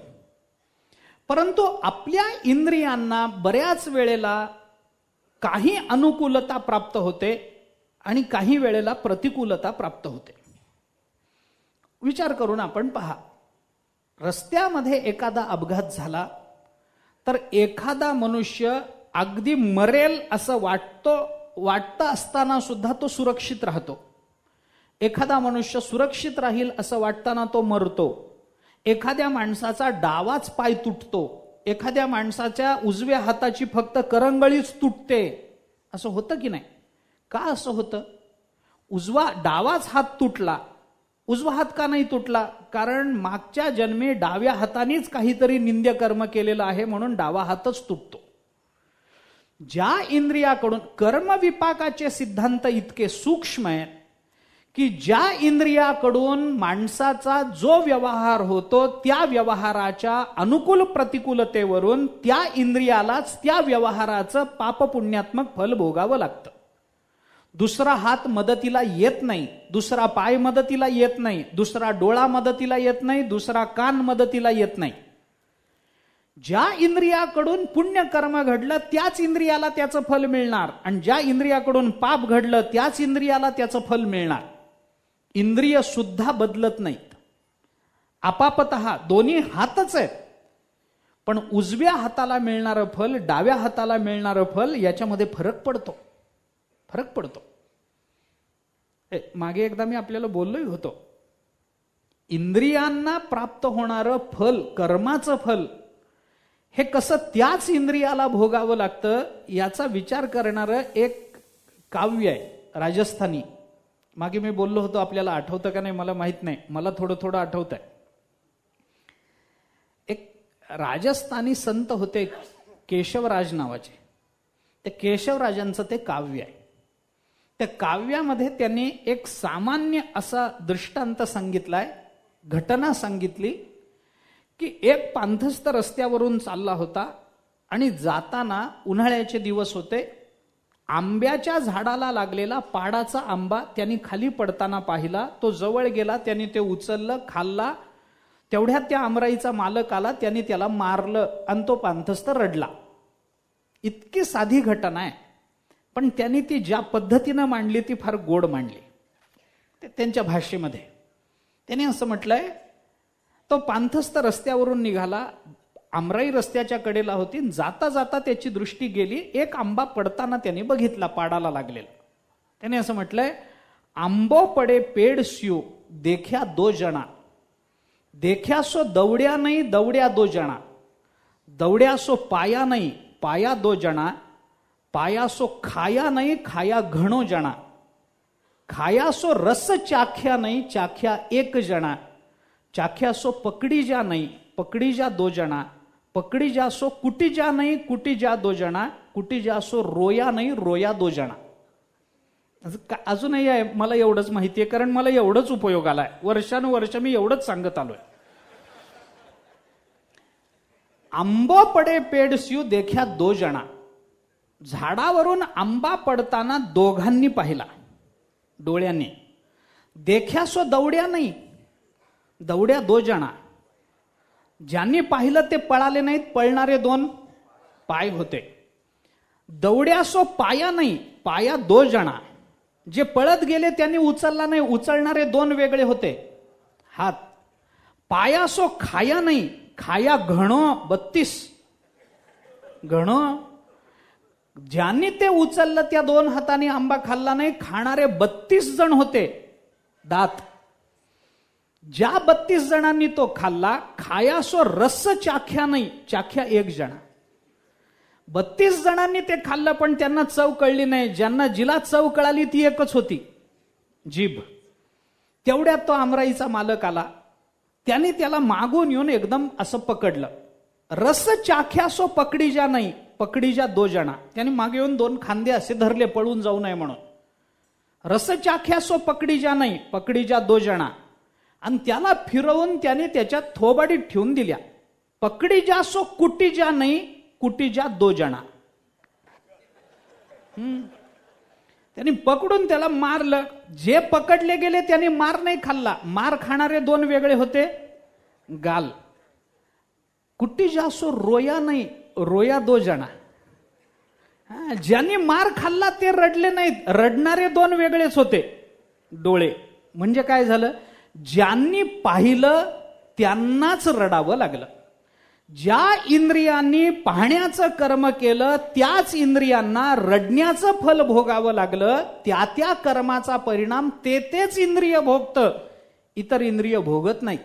परंतु आपल्या इंद्रियांना बऱ्याच वेळेला काही अनुकूलता प्राप्त होते आणि काही वेळेला प्रतिकूलता प्राप्त होते. विचार करून आपण पहा. रस्त्यामध्ये एखादा अपघात झाला तर एखादा मनुष्य अगदी मरेल असं वाटतं असताना सुद्धा तो सुरक्षित राहतो. एखादा मनुष्य सुरक्षित राहील असं वाटताना तो मरतो. एखाद्या माणसाचा डावाच पाय तुटतो, एखाद्या माणसाच्या उजव्या हाताची फक्त करंगळीच तुटते. असं होतं की नाही? का असं होतं? डावाच हात तुटला, उजवा हात का नाही तुटला? कारण मागच्या जन्मी डाव्या हातानेच काहीतरी निंद्य कर्म केलेलं आहे म्हणून डावा हातच तुटतो. ज्या इंद्रियाकडून कर्मविपाकाचे सिद्धांत इतके सूक्ष्म आहेत की ज्या इंद्रियाकडून माणसाचा जो व्यवहार होतो त्या व्यवहाराच्या अनुकूल प्रतिकूलतेवरून त्या इंद्रियालाच त्या व्यवहाराचं पापपुण्यात्मक फल भोगावं लागतं. दुसरा हात मदतीला येत नाही, दुसरा पाय मदतीला येत नाही, दुसरा डोळा मदतीला येत नाही, दुसरा कान मदतीला येत नाही. ज्या इंद्रियाकडून पुण्यकर्म घडलं त्याच इंद्रियाला त्याचं फल मिळणार आणि ज्या इंद्रियाकडून पाप घडलं त्याच इंद्रियाला त्याचं फल मिळणार. इंद्रिय सुद्धा बदलत नाहीत, आपापतः दोन्ही हातच आहेत. पण उजव्या हाताला मिळणारं फल, डाव्या हाताला मिळणारं फल याच्यामध्ये फरक पडतो. मागे एकदा मी आपल्याला बोललोही होतो. इंद्रियांना प्राप्त होणारं फल, कर्माचं फल, हे कसं त्याच इंद्रियाला भोगावं लागतं याचा विचार करणारं एक काव्य आहे राजस्थानी. मागे मी बोललो होतो, आपल्याला आठवतं का नाही मला माहित नाही, मला थोडं आठवत आहे. एक राजस्थानी संत होते केशवराज नावाचे. त्या केशवराजांचं ते काव्य आहे. त्या काव्यामध्ये त्यांनी एक सामान्य असा दृष्टांत सांगितलाय, घटना सांगितली की एक पांथस्थ रस्त्यावरून चालला होता आणि जाताना उन्हाळ्याचे दिवस होते. आंब्याच्या झाडाला लागलेला पाडाचा आंबा त्यांनी खाली पडताना पाहिला. तो जवळ गेला, त्यांनी ते उचललं, खाल्ला. तेवढ्यात त्या आमराईचा मालक आला, त्यांनी त्याला मारलं आणि तो पांथस्थ रडला. इतकी साधी घटना आहे, पण त्यांनी ती ज्या पद्धतीनं मांडली ती फार गोड मांडली. त्यांच्या भाषेमध्ये त्यांनी असं म्हटलंय, तो पांथस्थ रस्त्यावरून निघाला, आमराई रस्त्याच्या कडेला होती. जाता जाता त्याची दृष्टी गेली, एक आंबा पडताना त्यांनी बघितला, पाडाला लागलेला. त्याने असं म्हटलंय, आंबो पडे पेड़ स्यू देख्या दो जना, देख्या सो दौड्या नाही दौड्या दो जना, दौड्या सो पाया नाही पाया दो जना, पाया सो खाया नाही खाया घणो जना, खाया सो रस चाख्या नाही चाख्या एक जना, चाख्या सो पकडी जा नाही पकडी जा दो जना, पकडी जा सो कुटी जा नाही कुटी जा दो जना, कुटी जा सो रोया नाही रोया दो जना. अजूनही आहे, मला एवढंच माहितीये कारण मला एवढंच उपयोग आलाय. वर्षानुवर्ष मी एवढंच सांगत आलोय. आंबो पडे पेड़ स्यू देख्या दो जना, झाडावरून आंबा पडताना दोघांनी पाहिला डोळ्यांनी. देख्या सो दौड्या नाही दौड्या दो जना, ज्यांनी पाहिलं ते पळाले नाहीत, पळणारे दोन पाय होते. दौड्या सो पाया नाही पाया दो जना, जे पळत गेले त्यांनी उचलला नाही, उचलणारे दोन वेगळे होते हात. पायासो खाया नाही, खाया घण 32 घण. ज्यांनी ते उचललं त्या 2 हाताने आंबा खाल्ला नाही, खाणारे 32 जण होते. दात ज्या 32 जणांनी तो खाल्ला, खायासो रस चाख्या नाही, चाख्या 1 जण. 32 जणांनी ते खाल्लं पण त्यांना चव कळली नाही. ज्यांना जिला चव कळाली ती एकच होती, जीभ. तेवढ्यात तो आमराईचा मालक आला. त्याने त्याला मागून येऊन एकदम असं पकडलं. रस चाख्यासो पकडी जा नाही, पकडी जा 2 जणा. त्याने मागे येऊन 2 खांदे असे धरले पळून जाऊ नये म्हणून. रस चाख्यासो पकडी जा नाही, पकडी जा 2 जणा. आणि त्याला फिरवून त्याने त्याच्या थोबाडीत ठेवून दिल्या. पकडी जा सो कुटी जा नाही, कुटी जा 2 जणा. त्यांनी पकडून त्याला मारलं. जे पकडले गेले त्यांनी मार नाही खाल्ला. मार खाणारे 2 वेगळे होते. गाल. कुटी जा सो रोया नाही, रोया 2 जणा. ज्यांनी मार खाल्ला ते रडले नाहीत, रडणारे 2 वेगळेच होते. डोळे. म्हणजे काय झालं, ज्यांनी पाहिलं त्यांनाच रडावं लागलं. ज्या इंद्रियांनी पाहण्याचं कर्म केलं त्याच इंद्रियांना रडण्याचं फल भोगावं लागलं. त्या कर्माचा परिणाम तेच इंद्रिय भोगतं, इतर इंद्रिय भोगत नाही.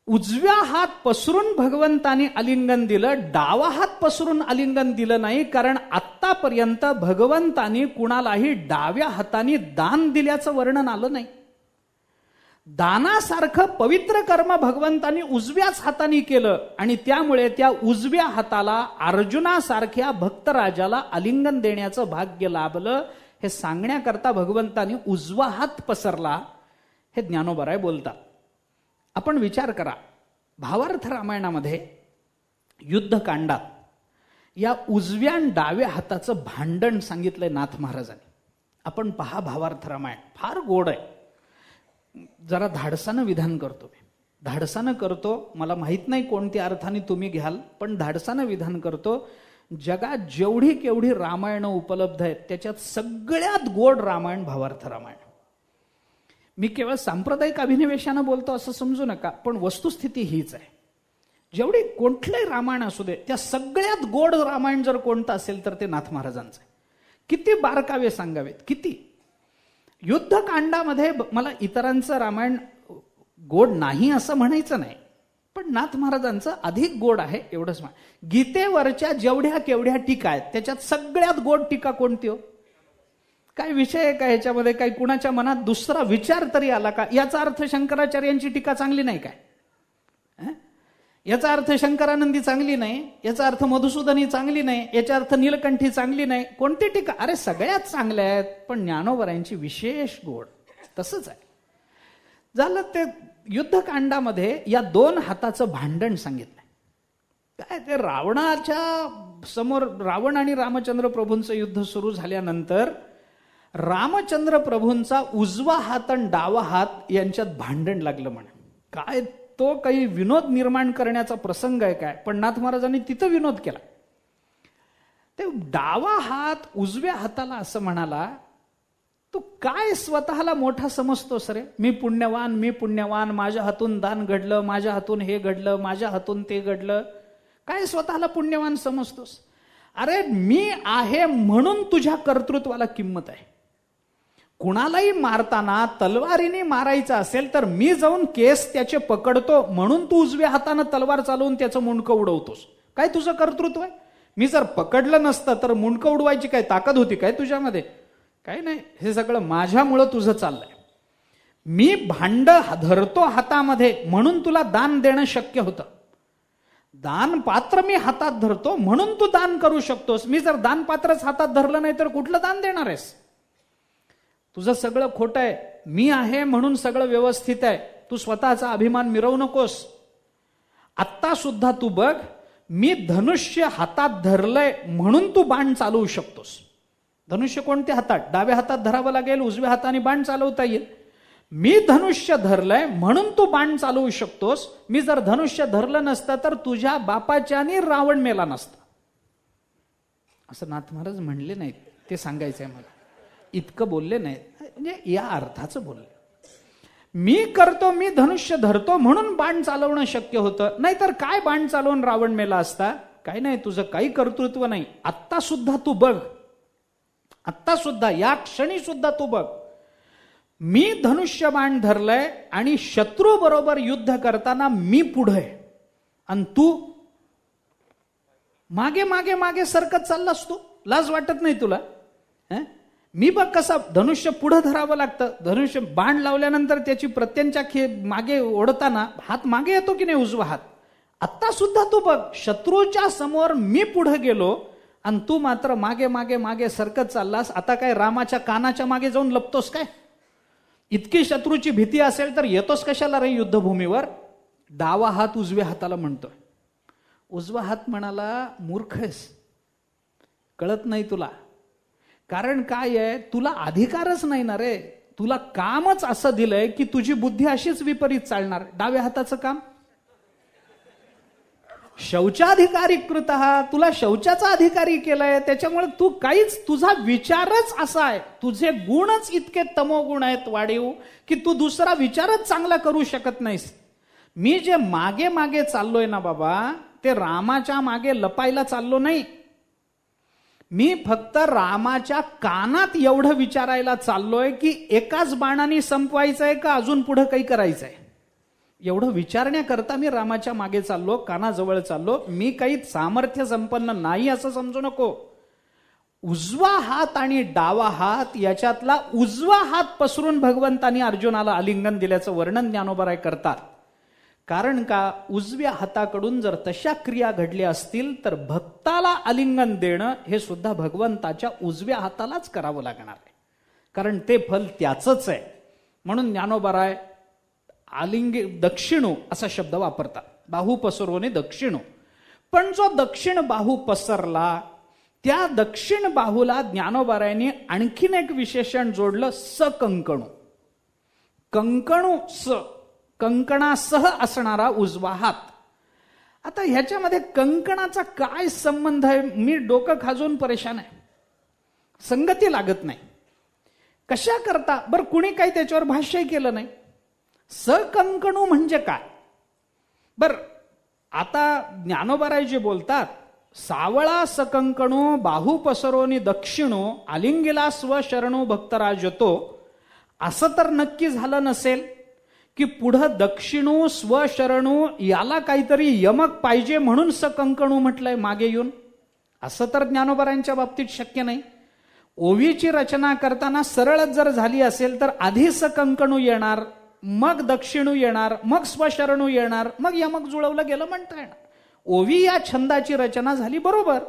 उजव्या हात पसरून भगवंतानी आलिंगन दिलं, डावा हात पसरून आलिंगन दिलं नाही. कारण आत्तापर्यंत भगवंतानी कुणालाही डाव्या हाताने दान दिल्याचं वर्णन आलं नाही. दानासारखं पवित्र कर्म भगवंतानी उजव्याच हाताने केलं आणि त्यामुळे त्या उजव्या हाताला अर्जुनासारख्या भक्तराजाला आलिंगन देण्याचं भाग्य लाभलं. हे सांगण्याकरता भगवंतानी उजवा हात पसरला, हे ज्ञानोबराय बोलतात. आपण विचार करा, भावार्थ रामायणामध्ये युद्धकांडात या उजव्या आणि डाव्या हाताचं भांडण सांगितलंय नाथ महाराजांनी. आपण पहा, भावार्थ रामायण फार गोड आहे. जरा धाडसानं विधान करतो मी, धाडसानं करतो. मला माहित नाही कोणत्या अर्थाने तुम्ही घ्याल, पण धाडसानं विधान करतो. जगात जेवढी केवढी रामायण उपलब्ध आहेत त्याच्यात सगळ्यात गोड रामायण भावार्थ रामायण. मी केवळ सांप्रदायिक अभिनिवेशानं बोलतो असं समजू नका, पण वस्तुस्थिती हीच आहे. जेवढी कोणतंही रामायण असू दे, त्या सगळ्यात गोड रामायण जर कोणतं असेल तर ते नाथ महाराजांचं आहे. किती बारकावे सांगावेत, किती. युद्धकांडामध्ये मला इतरांचं रामायण गोड नाही असं म्हणायचं नाही, पण नाथ महाराजांचं अधिक गोड आहे एवढंच. गीतेवरच्या जेवढ्या केवढ्या टीका आहेत त्याच्यात सगळ्यात गोड टीका कोणती हो? काय विषय आहे का ह्याच्यामध्ये? काही कुणाच्या मनात दुसरा विचार तरी आला का? याचा अर्थ शंकराचार्यांची टीका चांगली नाही काय? याचा अर्थ शंकरानंदी चांगली नाही, याचा अर्थ मधुसूदनी चांगली नाही, याचा अर्थ नीलकंठी चांगली नाही. कोणती टीका? अरे सगळ्यात चांगल्या आहेत, पण ज्ञानोबरायांची विशेष गोड. तसंच आहे. झालं ते युद्धकांडामध्ये या 2 हाताचं भांडण सांगितलंय. काय ते रावणाच्या समोर रावण आणि रामचंद्र प्रभूंचं युद्ध सुरू झाल्यानंतर रामचंद्र प्रभूंचा उजवा हात आणि डावा हात यांच्यात भांडण लागलं म्हणे. काय तो काही विनोद निर्माण करण्याचा प्रसंग आहे काय? पण नाथ महाराजांनी तिथं विनोद केला. ते डावा हात उजव्या हाताला असं म्हणाला, तू काय स्वतःला मोठा समजतोस रे? मी पुण्यवान, मी पुण्यवान, माझ्या हातून दान घडलं, माझ्या हातून हे घडलं, माझ्या हातून ते घडलं. काय स्वतःला पुण्यवान समजतोस? अरे मी आहे म्हणून तुझ्या कर्तृत्वाला किंमत आहे. कुणालाही मारताना तलवारीने मारायचं असेल तर मी जाऊन केस त्याचे पकडतो म्हणून तू उजव्या हाताने तलवार चालवून त्याचं मुंडकं उडवतोस. काय तुझं कर्तृत्व आहे? मी जर पकडलं नसतं तर मुंडकं उडवायची काय ताकद होती काय तुझ्यामध्ये? काय नाही. हे सगळं माझ्यामुळं तुझं चाललंय. मी भांड धरतो हातामध्ये म्हणून तुला दान देणं शक्य होतं. दान पात्र मी हातात धरतो म्हणून तू दान करू शकतोस. मी जर दान पात्रच हातात धरलं नाही तर कुठलं दान देणार आहेस? तुझं सगळं खोटं आहे. मी आहे म्हणून सगळं व्यवस्थित आहे. तू स्वतःचा अभिमान मिरवू नकोस. आत्ता सुद्धा तू बघ, मी धनुष्य हातात धरलंय म्हणून तू बाण चालवू शकतोस. धनुष्य कोणत्या हातात? डाव्या हातात धरावं लागेल, उजव्या हाताने बाण चालवता येईल. मी धनुष्य धरलंय म्हणून तू बाण चालवू शकतोस. मी जर धनुष्य धरलं नसतं तर तुझ्या बापाच्याने रावण मेला नसता. असं नाथ महाराज म्हणले नाहीत, ते सांगायचंय मला. इतकं बोलले नाहीत, म्हणजे या अर्थाचं बोलले. मी करतो, मी धनुष्य धरतो म्हणून बाण चालवणं शक्य होतं, नाहीतर काय बाण चालवून रावण मेला असता? काही नाही, तुझं काही कर्तृत्व नाही. आत्ता सुद्धा तू बघ, आत्ता सुद्धा, या क्षणी सुद्धा तू बघ, मी धनुष्यबाण धरलंय आणि शत्रू बरोबर युद्ध करताना मी पुढे आणि तू मागे मागे मागे सरकत चाललास. तू लाज वाटत नाही तुला? मी बघ कसा धनुष्य पुढे धरावं लागतं. धनुष्य बाण लावल्यानंतर त्याची प्रत्यंच्या मागे ओढताना हात मागे येतो की नाही, उजवा हात. आत्ता सुद्धा तू बघ, शत्रूच्या समोर मी पुढे गेलो आणि तू मात्र मागे मागे मागे सरकत चाललास. आता काय रामाच्या कानाच्या मागे जाऊन लपतोस काय? इतकी शत्रूची भीती असेल तर येतोस कशाला रे युद्धभूमीवर? डावा हात उजव्या हाताला म्हणतोय. उजवा हात म्हणाला, मूर्खस, कळत नाही तुला. कारण काय आहे, तुला अधिकारच नाही ना रे. तुला कामच असं दिलंय की तुझी बुद्धी अशीच विपरीत चालणार. डाव्या हाताचं काम शौचाधिकारी कृत, तुला शौचाचा अधिकारी केलाय. त्याच्यामुळे तू काहीच, तुझा विचारच असा आहे, तुझे गुणच इतके तमोगुण आहेत वाढीव की तू दुसरा विचारच चांगला करू शकत नाहीस. मी जे मागे मागे चाललोय ना बाबा, ते रामाच्या मागे लपायला चाललो नाही. मी फक्त रामाच्या कानात एवढं विचारायला चाललोय की एकाच बाणाने संपवायचंय का अजून पुढे काही करायचंय, एवढं विचारण्याकरता मी रामाच्या मागे चाललो, कानाजवळ चाललो. मी काही सामर्थ्य संपन्न नाही असं समजू नको. उजवा हात आणि डावा हात याच्यातला उजवा हात पसरून भगवंतानी अर्जुनाला आलिंगन दिल्याचं वर्णन ज्ञानोबराय करतात. कारण का, उजव्या हाताकडून जर तशा क्रिया घडल्या असतील तर भक्ताला आलिंगन देणं हे सुद्धा भगवंताच्या उजव्या हातालाच करावं लागणार आहे, कारण ते फल त्याचंच आहे. म्हणून ज्ञानोबराय दक्षिणू असा शब्द वापरतात. बाहू पसरवणे दक्षिणू. पण जो दक्षिण बाहू पसरला, त्या दक्षिण बाहूला ज्ञानोबरायांनी आणखीन एक विशेषण जोडलं, सकंकणू. कंकणू कंकणासह असणारा उजवा हात. आता ह्याच्यामध्ये कंकणाचा काय संबंध आहे? मी डोकं खाजून परेशान आहे, संगती लागत नाही. कशा करता बरं? कुणी काही त्याच्यावर भाष्य केलं नाही. सकंकणू म्हणजे काय? बर, आता ज्ञानोबराय जे बोलतात, सावळा सकंकणू बाहू पसरोनी दक्षिणू आलिंगिला स्वशरणू भक्तराजतो, असं तर नक्की झालं नसेल की पुढं दक्षिणू स्वशरणू याला काहीतरी यमक पाहिजे म्हणून सकंकणू म्हटलंय मागे येऊन? असं तर ज्ञानोबरायांच्या बाबतीत शक्य नाही. ओवीची रचना करताना सरळच जर झाली असेल तर आधी सकंकणू येणार, मग दक्षिणू येणार, मग स्वशरणू येणार, मग यमक जुळवलं गेलं म्हणता येणार. ओवी या छंदाची रचना झाली बरोबर,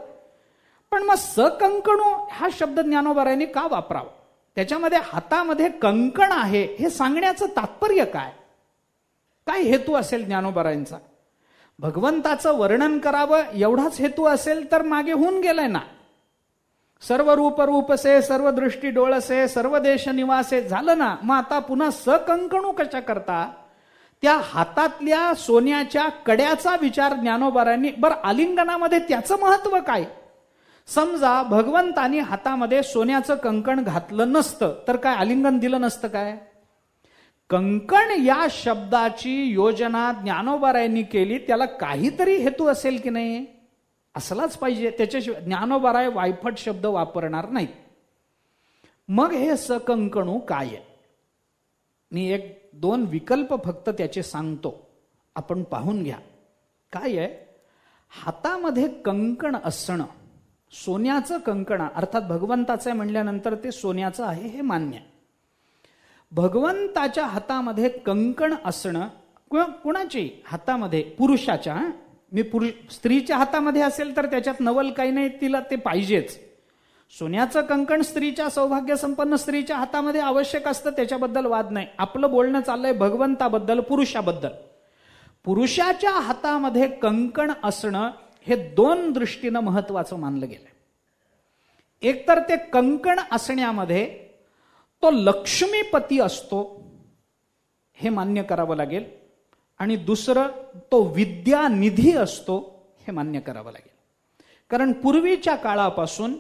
पण मग सकंकणू हा शब्द ज्ञानोबरायांनी का वापरावा? त्याच्यामध्ये हातामध्ये कंकण आहे हे सांगण्याचं तात्पर्य काय? काय हेतू असेल ज्ञानोबरायांचा? भगवंताचं वर्णन करावं एवढाच हेतू असेल तर मागे होऊन गेलाय ना. सर्व रूप रूपसे, सर्व दृष्टी डोळसे, सर्व देश निवासे झालं ना. मग आता पुन्हा सकंकणू कशा करता? त्या हातातल्या सोन्याच्या कड्याचा विचार ज्ञानोबरायांनी. बरं, आलिंगनामध्ये त्याचं महत्व काय? समजा भगवंतानी हातामध्ये सोन्याचं कंकण घातलं नसतं तर काय आलिंगन दिलं नसतं काय? कंकण या शब्दाची योजना ज्ञानोबरायांनी केली, त्याला काहीतरी हेतू असेल की नाही? असलाच पाहिजे, त्याच्याशिवाय ज्ञानोबराय वायफट शब्द वापरणार नाहीत. मग हे सकंकणू काय आहे? मी एक दोन विकल्प फक्त त्याचे सांगतो, आपण पाहून घ्या. काय आहे? हातामध्ये कंकण असणं, सोन्याचं कंकण, अर्थात भगवंताचं आहे म्हणल्यानंतर ते सोन्याचं आहे हे मान्य. भगवंताच्या हातामध्ये कंकण असणं, कुणाची हातामध्ये? पुरुषाच्या. मी स्त्रीच्या हातामध्ये असेल तर त्याच्यात नवल काही नाही, तिला ते पाहिजेच. सोन्याचं कंकण स्त्रीच्या, सौभाग्य संपन्न स्त्रीच्या हातामध्ये आवश्यक असतं, त्याच्याबद्दल वाद नाही. आपलं बोलणं चाललंय भगवंताबद्दल, पुरुषाबद्दल. पुरुषाच्या हातामध्ये कंकण असणं हे दोन दृष्टीनं महत्वाचं मानलं गेलं. एक तर ते कंकण असण्यामध्ये तो लक्ष्मीपती असतो हे मान्य करावं लागेल, आणि दुसरं तो विद्यानिधी असतो हे मान्य करावं लागेल. कारण पूर्वीच्या काळापासून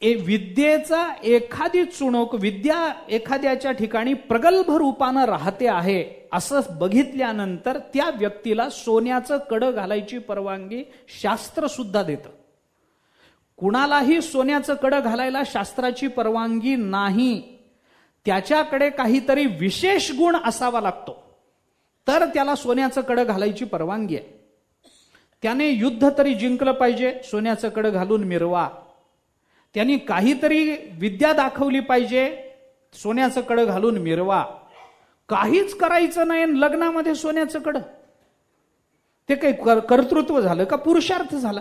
विद्येचा एखादी चुणूक विद्या एखाद्याच्या ठिकाणी प्रगल्भ रूपानं राहते आहे असं बघितल्यानंतर त्या व्यक्तीला सोन्याचं कडं घालायची परवानगी शास्त्र सुद्धा देतं. कुणालाही सोन्याचं कडं घालायला शास्त्राची परवानगी नाही. त्याच्याकडे काहीतरी विशेष गुण असावा लागतो तर त्याला सोन्याचं कडं घालायची परवानगी आहे. त्याने युद्ध तरी जिंकलं पाहिजे, सोन्याचं कडं घालून मिरवा. त्यांनी काहीतरी विद्या दाखवली पाहिजे, सोन्याचं कडं घालून मिरवा. काहीच करायचं नाही लग्नामध्ये सोन्याचं कडं, ते काही कर्तृत्व झालं का पुरुषार्थ झाला?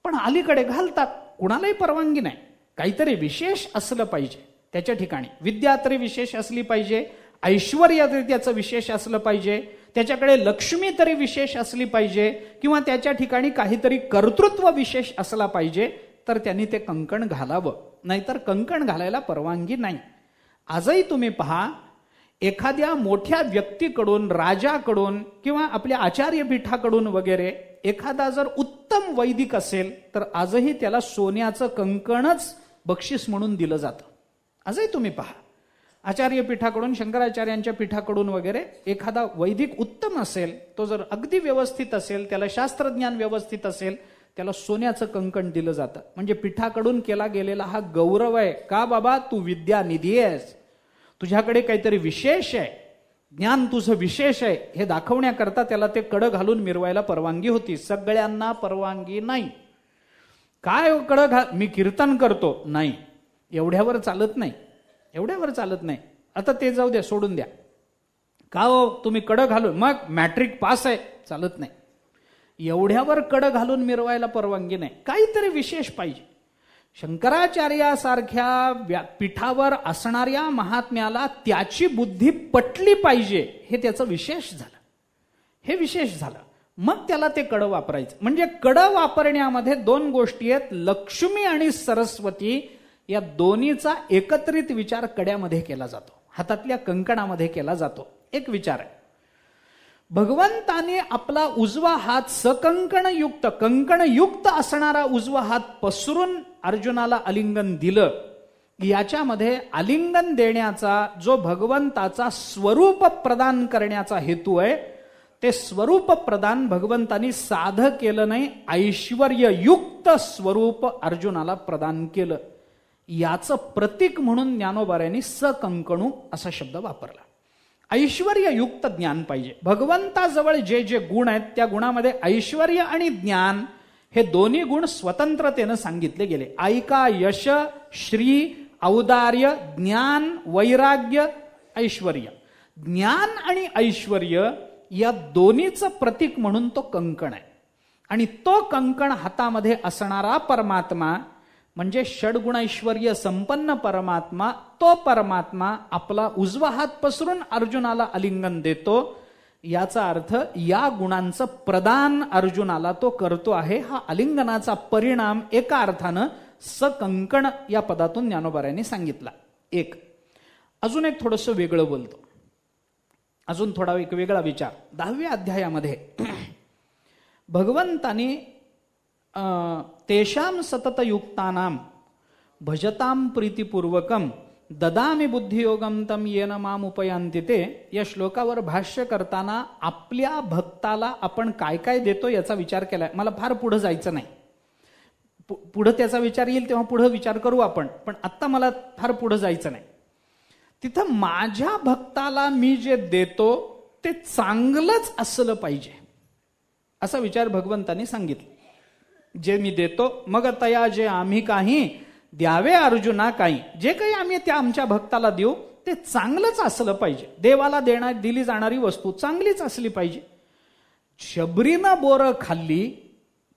पण अलीकडे घालतात, कुणालाही परवानगी नाही. काहीतरी विशेष असलं पाहिजे त्याच्या ठिकाणी. विद्या तरी विशेष असली पाहिजे, ऐश्वर्य तरी त्याचं विशेष असलं पाहिजे, त्याच्याकडे लक्ष्मी तरी विशेष असली पाहिजे, किंवा त्याच्या ठिकाणी काहीतरी कर्तृत्व विशेष असला पाहिजे, तर त्यांनी ते कंकण घालावं. नाहीतर कंकण घालायला परवानगी नाही. आजही तुम्ही पहा, एखाद्या मोठ्या व्यक्तीकडून, राजाकडून किंवा आपल्या आचार्यपीठाकडून वगैरे एखादा जर उत्तम वैदिक असेल तर आजही त्याला सोन्याचं कंकणच बक्षीस म्हणून दिलं जातं. आजही तुम्ही पहा, आचार्यपीठाकडून, शंकराचार्यांच्या पीठाकडून वगैरे एखादा वैदिक उत्तम असेल, तो जर अगदी व्यवस्थित असेल, त्याला शास्त्रज्ञान व्यवस्थित असेल, त्याला सोन्याचं कंकण दिलं जातं. म्हणजे पीठाकडून केला गेलेला हा गौरव आहे. का बाबा, तू विद्यानिधी आहेस, तुझ्याकडे काहीतरी विशेष आहे, ज्ञान तुझं विशेष आहे, हे दाखवण्याकरता त्याला ते कडं घालून मिरवायला परवानगी होती. सगळ्यांना परवानगी नाही. काय कडं मी कीर्तन करतो, नाही, एवढ्यावर चालत नाही, एवढ्यावर चालत नाही. आता ते जाऊ द्या, सोडून द्या. का हो तुम्ही कडं घालून, मग मॅट्रिक पास आहे, चालत नाही. एवढ्यावर कडं घालून मिरवायला परवानगी नाही. काहीतरी विशेष पाहिजे. शंकराचार्यासारख्या पीठावर असणाऱ्या महात्म्याला त्याची बुद्धी पटली पाहिजे, हे त्याचं विशेष झालं, हे विशेष झालं. मग त्याला ते कडं वापरायचं. म्हणजे कडं वापरण्यामध्ये दोन गोष्टी आहेत, लक्ष्मी आणि सरस्वती, या दोन्हीचा एकत्रित विचार कड्यामध्ये केला जातो, हातातल्या कंकणामध्ये केला जातो. एक विचार आहे, भगवंताने आपला उजवा हात सकंकणयुक्त, कंकणयुक्त असणारा उजवा हात पसरून अर्जुनाला आलिंगन दिलं. याच्यामध्ये आलिंगन देण्याचा जो भगवंताचा स्वरूप प्रदान करण्याचा हेतू आहे, ते स्वरूप प्रदान भगवंतानी साध केलं नाही, ऐश्वर्ययुक्त स्वरूप अर्जुनाला प्रदान केलं. याचं प्रतीक म्हणून ज्ञानोबाऱ्यांनी सकंकणू असा शब्द वापरला. ऐश्वर्ययुक्त ज्ञान पाहिजे. भगवंताजवळ जे जे गुण आहेत त्या गुणामध्ये ऐश्वर्य आणि ज्ञान हे दोन्ही गुण स्वतंत्रतेनं सांगितले गेले. ऐका, यश, श्री, औदार्य, ज्ञान, वैराग्य, ऐश्वर्य. ज्ञान आणि ऐश्वर्य या दोन्हीचं प्रतीक म्हणून तो कंकण आहे. आणि तो कंकण हातामध्ये असणारा परमात्मा म्हणजे षडगुण ऐश्वर्य संपन्न परमात्मा, तो परमात्मा आपला उजवा हात पसरून अर्जुनाला आलिंगन देतो. याचा अर्थ या गुणांचं प्रदान अर्जुनाला तो करतो आहे. हा आलिंगनाचा परिणाम एका अर्थानं सकंकण या पदातून ज्ञानोबाऱ्यांनी सांगितला. अजून एक थोडंसं वेगळं बोलतो, अजून थोडा एक वेगळा विचार. 10व्या अध्यायामध्ये भगवंतानी तेषाम सततयुक्तानाम भजताम प्रीतिपूर्वकम ददामी बुद्धियोगम तम येन माम उपयांती ते, या श्लोकावर भाष्य करताना आपल्या भक्ताला आपण काय काय देतो याचा विचार केलाय. मला फार पुढे जायचं नाही, पुढे त्याचा विचार येईल तेव्हा पुढे विचार करू आपण, पण आत्ता मला फार पुढे जायचं नाही. तिथं माझ्या भक्ताला मी जे देतो ते चांगलंच असलं पाहिजे असा विचार भगवंतांनी सांगितलं. जे मी देतो मग तया जे आम्ही काही द्यावे अर्जुना काही, जे काही आम्ही त्या आमच्या भक्ताला देऊ ते चांगलंच असलं पाहिजे. देवाला दिली जाणारी वस्तू चांगलीच असली पाहिजे. शबरीनं बोरं खाल्ली,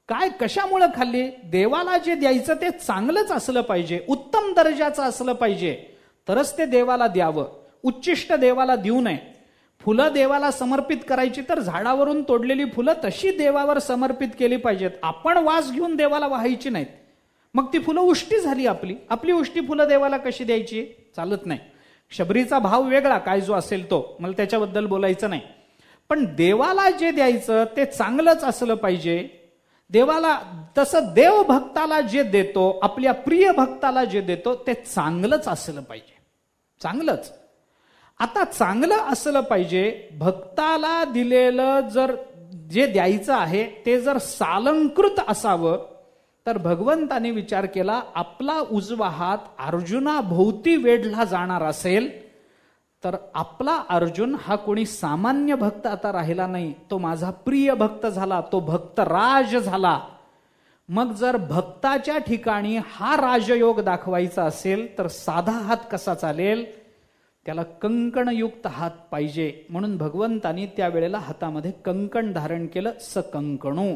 काय कशामुळे खाल्ली? देवाला जे द्यायचं ते चांगलंच असलं पाहिजे, उत्तम दर्जाचं असलं पाहिजे, तरच ते देवाला द्यावं. उच्चिष्ट देवाला देऊ नये. फुलं देवाला समर्पित करायची तर झाडावरून तोडलेली फुलं तशी देवावर समर्पित केली पाहिजेत. आपण वास घेऊन देवाला वाहायची नाहीत. मग ती फुलं उष्टी झाली आपली. आपली उष्टी फुलं देवाला कशी द्यायची? चालत नाही. शबरीचा भाव वेगळा, काय जो असेल तो, मला त्याच्याबद्दल बोलायचं नाही. पण देवाला जे द्यायचं ते चांगलंच असलं पाहिजे. देवाला तसं देव भक्ताला जे देतो, आपल्या प्रिय भक्ताला जे देतो ते चांगलंच असलं पाहिजे, चांगलंच. आता चांगलं असलं पाहिजे. भक्ताला दिलेलं जर जे द्यायचं आहे ते जर सालंकृत असावं, तर भगवंताने विचार केला आपला उजवा हात अर्जुनाभोवती वेढला जाणार असेल तर आपला अर्जुन हा कोणी सामान्य भक्त आता राहिला नाही, तो माझा प्रिय भक्त झाला, तो भक्तराज झाला. मग जर भक्ताच्या ठिकाणी हा राजयोग दाखवायचा असेल तर साधा हात कसा चालेल, त्याला कंकणयुक्त हात पाहिजे. म्हणून भगवंतानी त्यावेळेला हातामध्ये कंकण धारण केलं. सकंकणू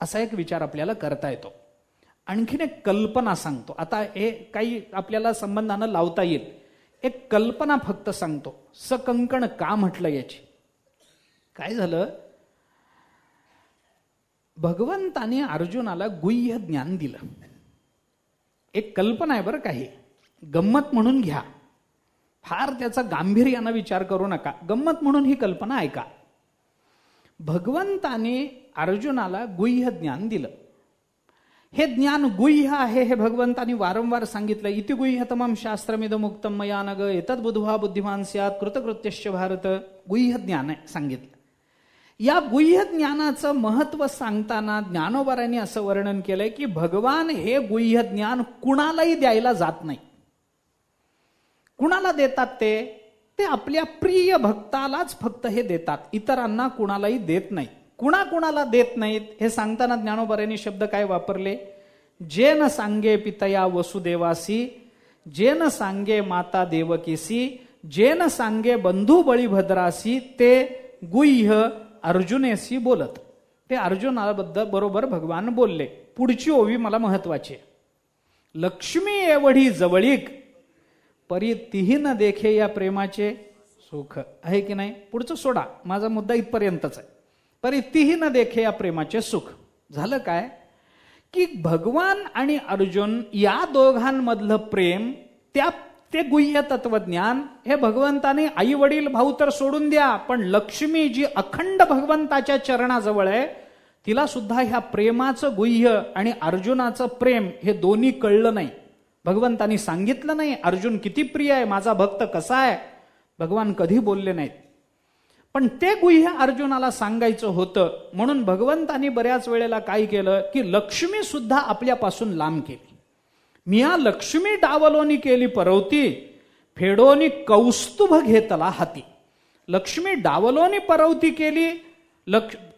असा एक विचार आपल्याला करता येतो. आणखीन एक कल्पना सांगतो. आता हे काही आपल्याला संबंधानं लावता येईल. एक कल्पना फक्त सांगतो. सकंकण का म्हटलं याची. काय झालं, भगवंताने अर्जुनाला गुह्य ज्ञान दिलं. एक कल्पना आहे बरं, काही गंमत म्हणून घ्या, फार त्याचा गांभीर्यानं विचार करू नका, गंमत म्हणून ही कल्पना ऐका. भगवंताने अर्जुनाला गुह्य ज्ञान दिलं. हे ज्ञान गुह्य आहे हे भगवंतानी वारंवार सांगितलं. इति गुह्यतमं शास्त्रमिदं उक्तं मया नघ एतद् बुद्ध्वा बुद्धिमान् स्यात् कृतकृत्यश्च भारत. गुह्य ज्ञान आहे सांगितलं. या गुह्य ज्ञानाचं महत्व सांगताना ज्ञानोबारांनी असं वर्णन केलंय की भगवान हे गुह्य ज्ञान कुणालाही द्यायला जात नाही. कुणाला देतात ते आपल्या प्रिय भक्तालाच फक्त हे देतात, इतरांना कुणालाही देत नाही. कुणाला देत नाहीत हे सांगताना ज्ञानोबारांनी शब्द काय वापरले, जे न सांगे पितया वसुदेवासी, जे न सांगे माता देवकीसी, जे न सांगे बंधू बळीभद्रासी, ते गुह्य अर्जुनेशी बोलत. ते अर्जुनाबद्दल बरोबर भगवान बोलले. पुढची ओवी मला महत्वाची. लक्ष्मी एवढी जवळीक परी तीही न देखे या प्रेमाचे सुख. आहे की नाही, पुढचं सोडा, माझा मुद्दा इथपर्यंतच आहे. परी तीही न देखे या प्रेमाचे सुख. झालं काय की भगवान आणि अर्जुन या दोघांमधलं प्रेम, ते गुह्य तत्वज्ञान हे भगवंताने आई वडील भाऊ तर सोडून द्या, पण लक्ष्मी जी अखंड भगवंताच्या चरणाजवळ आहे तिला सुद्धा ह्या प्रेमाचं गुह्य आणि अर्जुनाचं प्रेम हे दोन्ही कळलं नाही. भगवंतानी सांगितलं नाही अर्जुन किती प्रिय आहे, माझा भक्त कसा आहे, भगवान कधी बोलले नाहीत. पण ते गुह्य अर्जुनाला सांगायचं होतं. म्हणून भगवंतानी बऱ्याच वेळेला काय केलं की लक्ष्मी सुद्धा आपल्यापासून लांब केली. मिया लक्ष्मी डावलोनी केली परवती, फेडोनी कौस्तुभ घेतला हाती. लक्ष्मी डावलोनी परवती केली,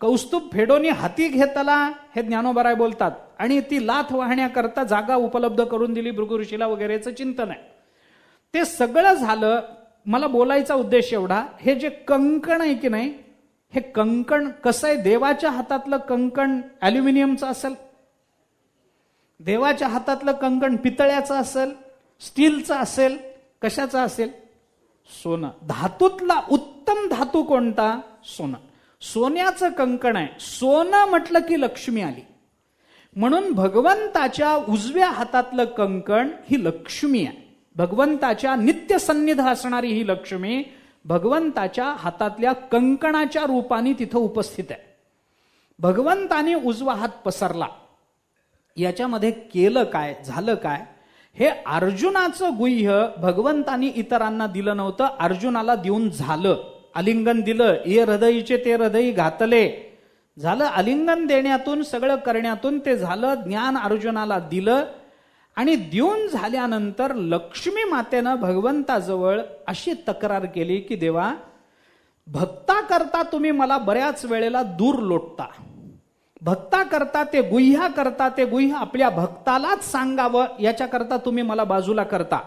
कौस्तुभ फेडोनी हाती घेतला, हे ज्ञानोबाराय बोलतात. आणि ती लाथ वाहण्याकरता जागा उपलब्ध करून दिली भृगु ऋषीला वगैरेचं चिंतन आहे. ते सगळं झालं. मला बोलायचा उद्देश एवढा, हे जे कंकण आहे की नाही, हे कंकण कसं आहे, देवाच्या हातातलं कंकण ॲल्युमिनियमचं असेल, देवाच्या हातातलं कंकण पितळ्याचं असेल, स्टीलचं असेल, कशाचं असेल, सोनं. धातूतला उत्तम धातू कोणता, सोनं. सोन्याचं कंकण आहे. सोनं म्हटलं की लक्ष्मी आली. म्हणून भगवंताच्या उजव्या हातातलं कंकण ही लक्ष्मी आहे. भगवंताच्या नित्य सन्निध असणारी ही लक्ष्मी भगवंताच्या हातातल्या कंकणाच्या रूपाने तिथं उपस्थित आहे. भगवंताने उजवा हात पसरला. याच्यामध्ये केलं काय, झालं काय, हे अर्जुनाचं गुह्य भगवंतानी इतरांना दिलं नव्हतं, अर्जुनाला देऊन झालं. आलिंगन दिलं, ये हृदयीचे ते हृदयी घातले. झालं आलिंगन देण्यातून, सगळं करण्यातून ते झालं. ज्ञान अर्जुनाला दिलं. आणि देऊन झाल्यानंतर लक्ष्मी मातेनं भगवंताजवळ अशी तक्रार केली की देवा, भक्ता करता तुम्ही मला बऱ्याच वेळेला दूर लोटता. भक्ता करता ते गुह्या करता, ते गुह्य आपल्या भक्तालाच सांगावं याच्याकरता तुम्ही मला बाजूला करता.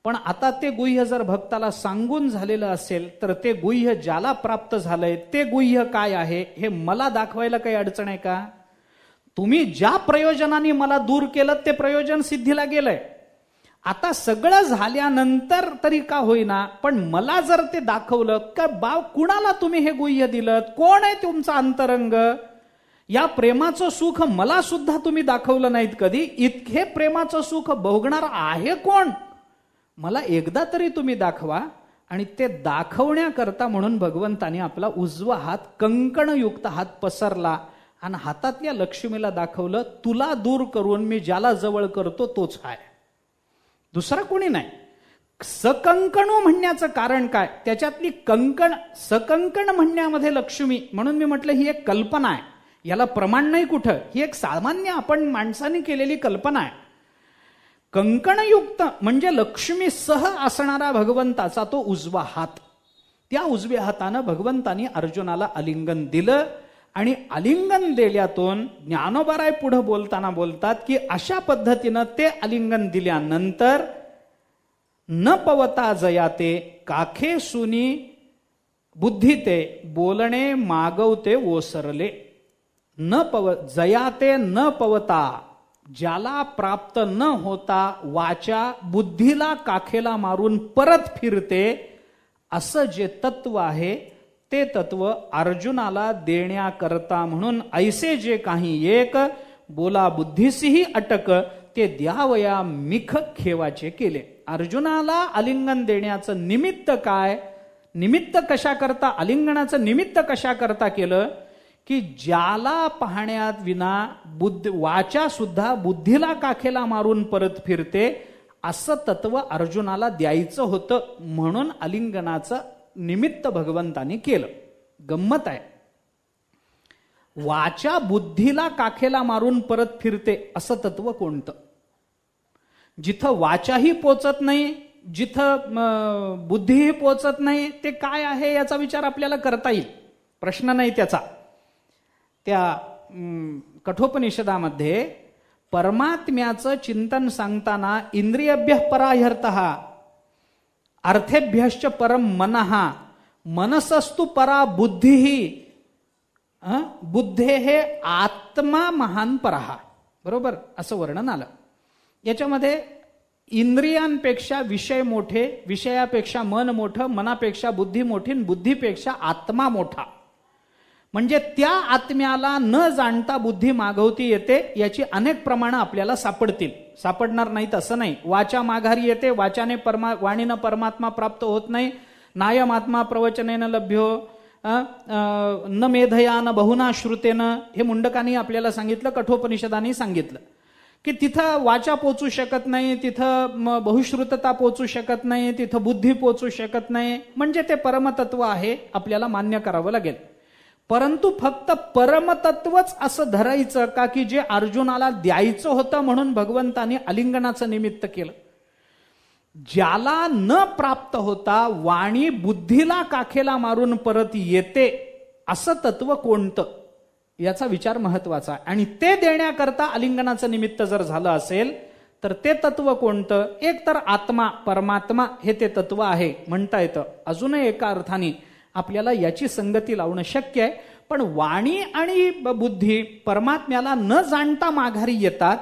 पण आता ते गुह्य जर भक्ताला सांगून झालेलं असेल तर ते गुह्य ज्याला प्राप्त झालंय ते गुह्य काय आहे हे मला दाखवायला काही अडचण आहे का? तुम्ही ज्या प्रयोजनाने मला दूर केलं ते प्रयोजन सिद्धीला गेलंय. आता सगळं झाल्यानंतर तरी का होईना, पण मला जर ते दाखवलं का बाव कुणाला तुम्ही हे गुह्य दिलं, कोण आहे तुमचा अंतरंग, या प्रेमाचं सुख मला सुद्धा तुम्ही दाखवलं नाहीत कधी. इतके प्रेमाचं सुख भोगणार आहे कोण, मला एकदा तरी तुम्ही दाखवा. आणि ते दाखवण्याकरता म्हणून भगवंताने आपला उजवा हात कंकणयुक्त हात पसरला आणि हातातल्या लक्ष्मीला दाखवलं, तुला दूर करून मी ज्याला जवळ करतो तोच आहे, दुसरा कोणी नाही. सकंकणू म्हणण्याचं कारण काय? त्याच्यातली कंकण, सकंकण म्हणण्यामध्ये लक्ष्मी, म्हणून मी म्हटलं ही एक कल्पना आहे, याला प्रमाण नाही कुठं, ही एक सामान्य आपण माणसाने केलेली कल्पना आहे. कंकणयुक्त म्हणजे लक्ष्मी सह असणारा भगवंताचा तो उजवा हात. त्या उजव्या हातानं भगवंतानी अर्जुनाला आलिंगन दिलं आणि आलिंगन दिल्यातून ज्ञानोबाराय पुढे बोलताना बोलतात की अशा पद्धतीनं ते आलिंगन दिल्यानंतर न पवता जयाते काखे सुनी बुद्धीते बोलणे मागवते ओसरले. न जयाते न पवता, ज्याला प्राप्त न होता वाचा बुद्धीला काखेला मारून परत फिरते, असं जे तत्व आहे ते तत्व अर्जुनाला देण्याकरता म्हणून ऐसे जे काही एक बोला बुद्धीसीही अटक ते द्यावया मिख खेवाचे केले. अर्जुनाला आलिंगन देण्याचं निमित्त काय? निमित्त कशा करता, आलिंगनाचं निमित्त कशा करता केलं की ज्याला पाहण्यात विना वाचा सुद्धा बुद्धीला काखेला मारून परत फिरते, असं तत्व अर्जुनाला द्यायचं होतं, म्हणून आलिंगनाचं निमित्त भगवंतानी केलं. गंमत आहे, वाचा बुद्धीला काखेला मारून परत फिरते असं तत्व कोणतं? जिथं वाचाही पोचत नाही, जिथं बुद्धीही पोचत नाही, ते काय आहे याचा विचार आपल्याला करता येईल, प्रश्न नाही त्याचा. त्या कठोपनिषदामध्ये परमात्म्याचं चिंतन सांगताना इंद्रियभ्य पराह्यर्थः अर्थेभ्यश्च परम मनः मनसस्तु परा बुद्धी बुद्धे हे आत्मा महान परः, बरोबर असं वर्णन आलं. याच्यामध्ये इंद्रियांपेक्षा विषय मोठे, विषयापेक्षा मन मोठं, मनापेक्षा बुद्धी मोठी, बुद्धीपेक्षा आत्मा मोठा. म्हणजे त्या आत्म्याला न जाणता बुद्धी मागवती येते, याची अनेक प्रमाणं आपल्याला सापडतील, सापडणार नाहीत असं नाही. वाचा माघारी येते, वाचाने वाणीनं परमात्मा प्राप्त होत नाही. नायम आत्मा प्रवचनेन लभ्यो न मेधया न बहुना श्रुतेनं, हे मुंडकानी आपल्याला सांगितलं, कठोपनिषदानी सांगितलं की तिथं वाचा पोचू शकत नाही, तिथं बहुश्रुतता पोचू शकत नाही, तिथं बुद्धी पोचू शकत नाही. म्हणजे ते परमतत्व आहे, आपल्याला मान्य करावं लागेल. परंतु फक्त परमतत्वच असं धरायचं का की जे अर्जुनाला द्यायचं होतं म्हणून भगवंतानी आलिंगनाचं निमित्त केलं? ज्याला न प्राप्त होता वाणी बुद्धीला काखेला मारून परत येते असं तत्व कोणतं, याचा विचार महत्वाचा आहे. आणि ते देण्याकरता आलिंगनाचं निमित्त जर झालं असेल तर ते तत्व कोणतं? एक तर आत्मा, परमात्मा हे ते तत्व आहे म्हणता येतं. अजूनही एका अर्थाने आपल्याला याची संगती लावणं शक्य आहे. पण वाणी आणि बुद्धी परमात्म्याला न जाणता माघारी येतात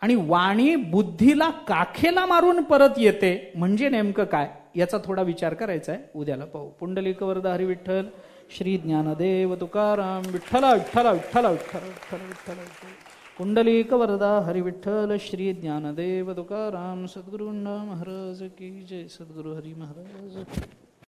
आणि वाणी बुद्धीला काखेला मारून परत येते, म्हणजे नेमकं काय याचा थोडा विचार करायचा आहे. उद्याला पाहू. पुंडलिक वरदा हरी विठ्ठल, श्री ज्ञानदेव तुकाराम, विठ्ठला विठ्ठला विठ्ठला विठ्ठला विठ्ठला विठ्ठला. पुंडलिक वरदा हरी विठ्ठल, श्री ज्ञानदेव तुकाराम. सद्गुरुंना महाराज की जय. सद्गुरु हरी महाराज.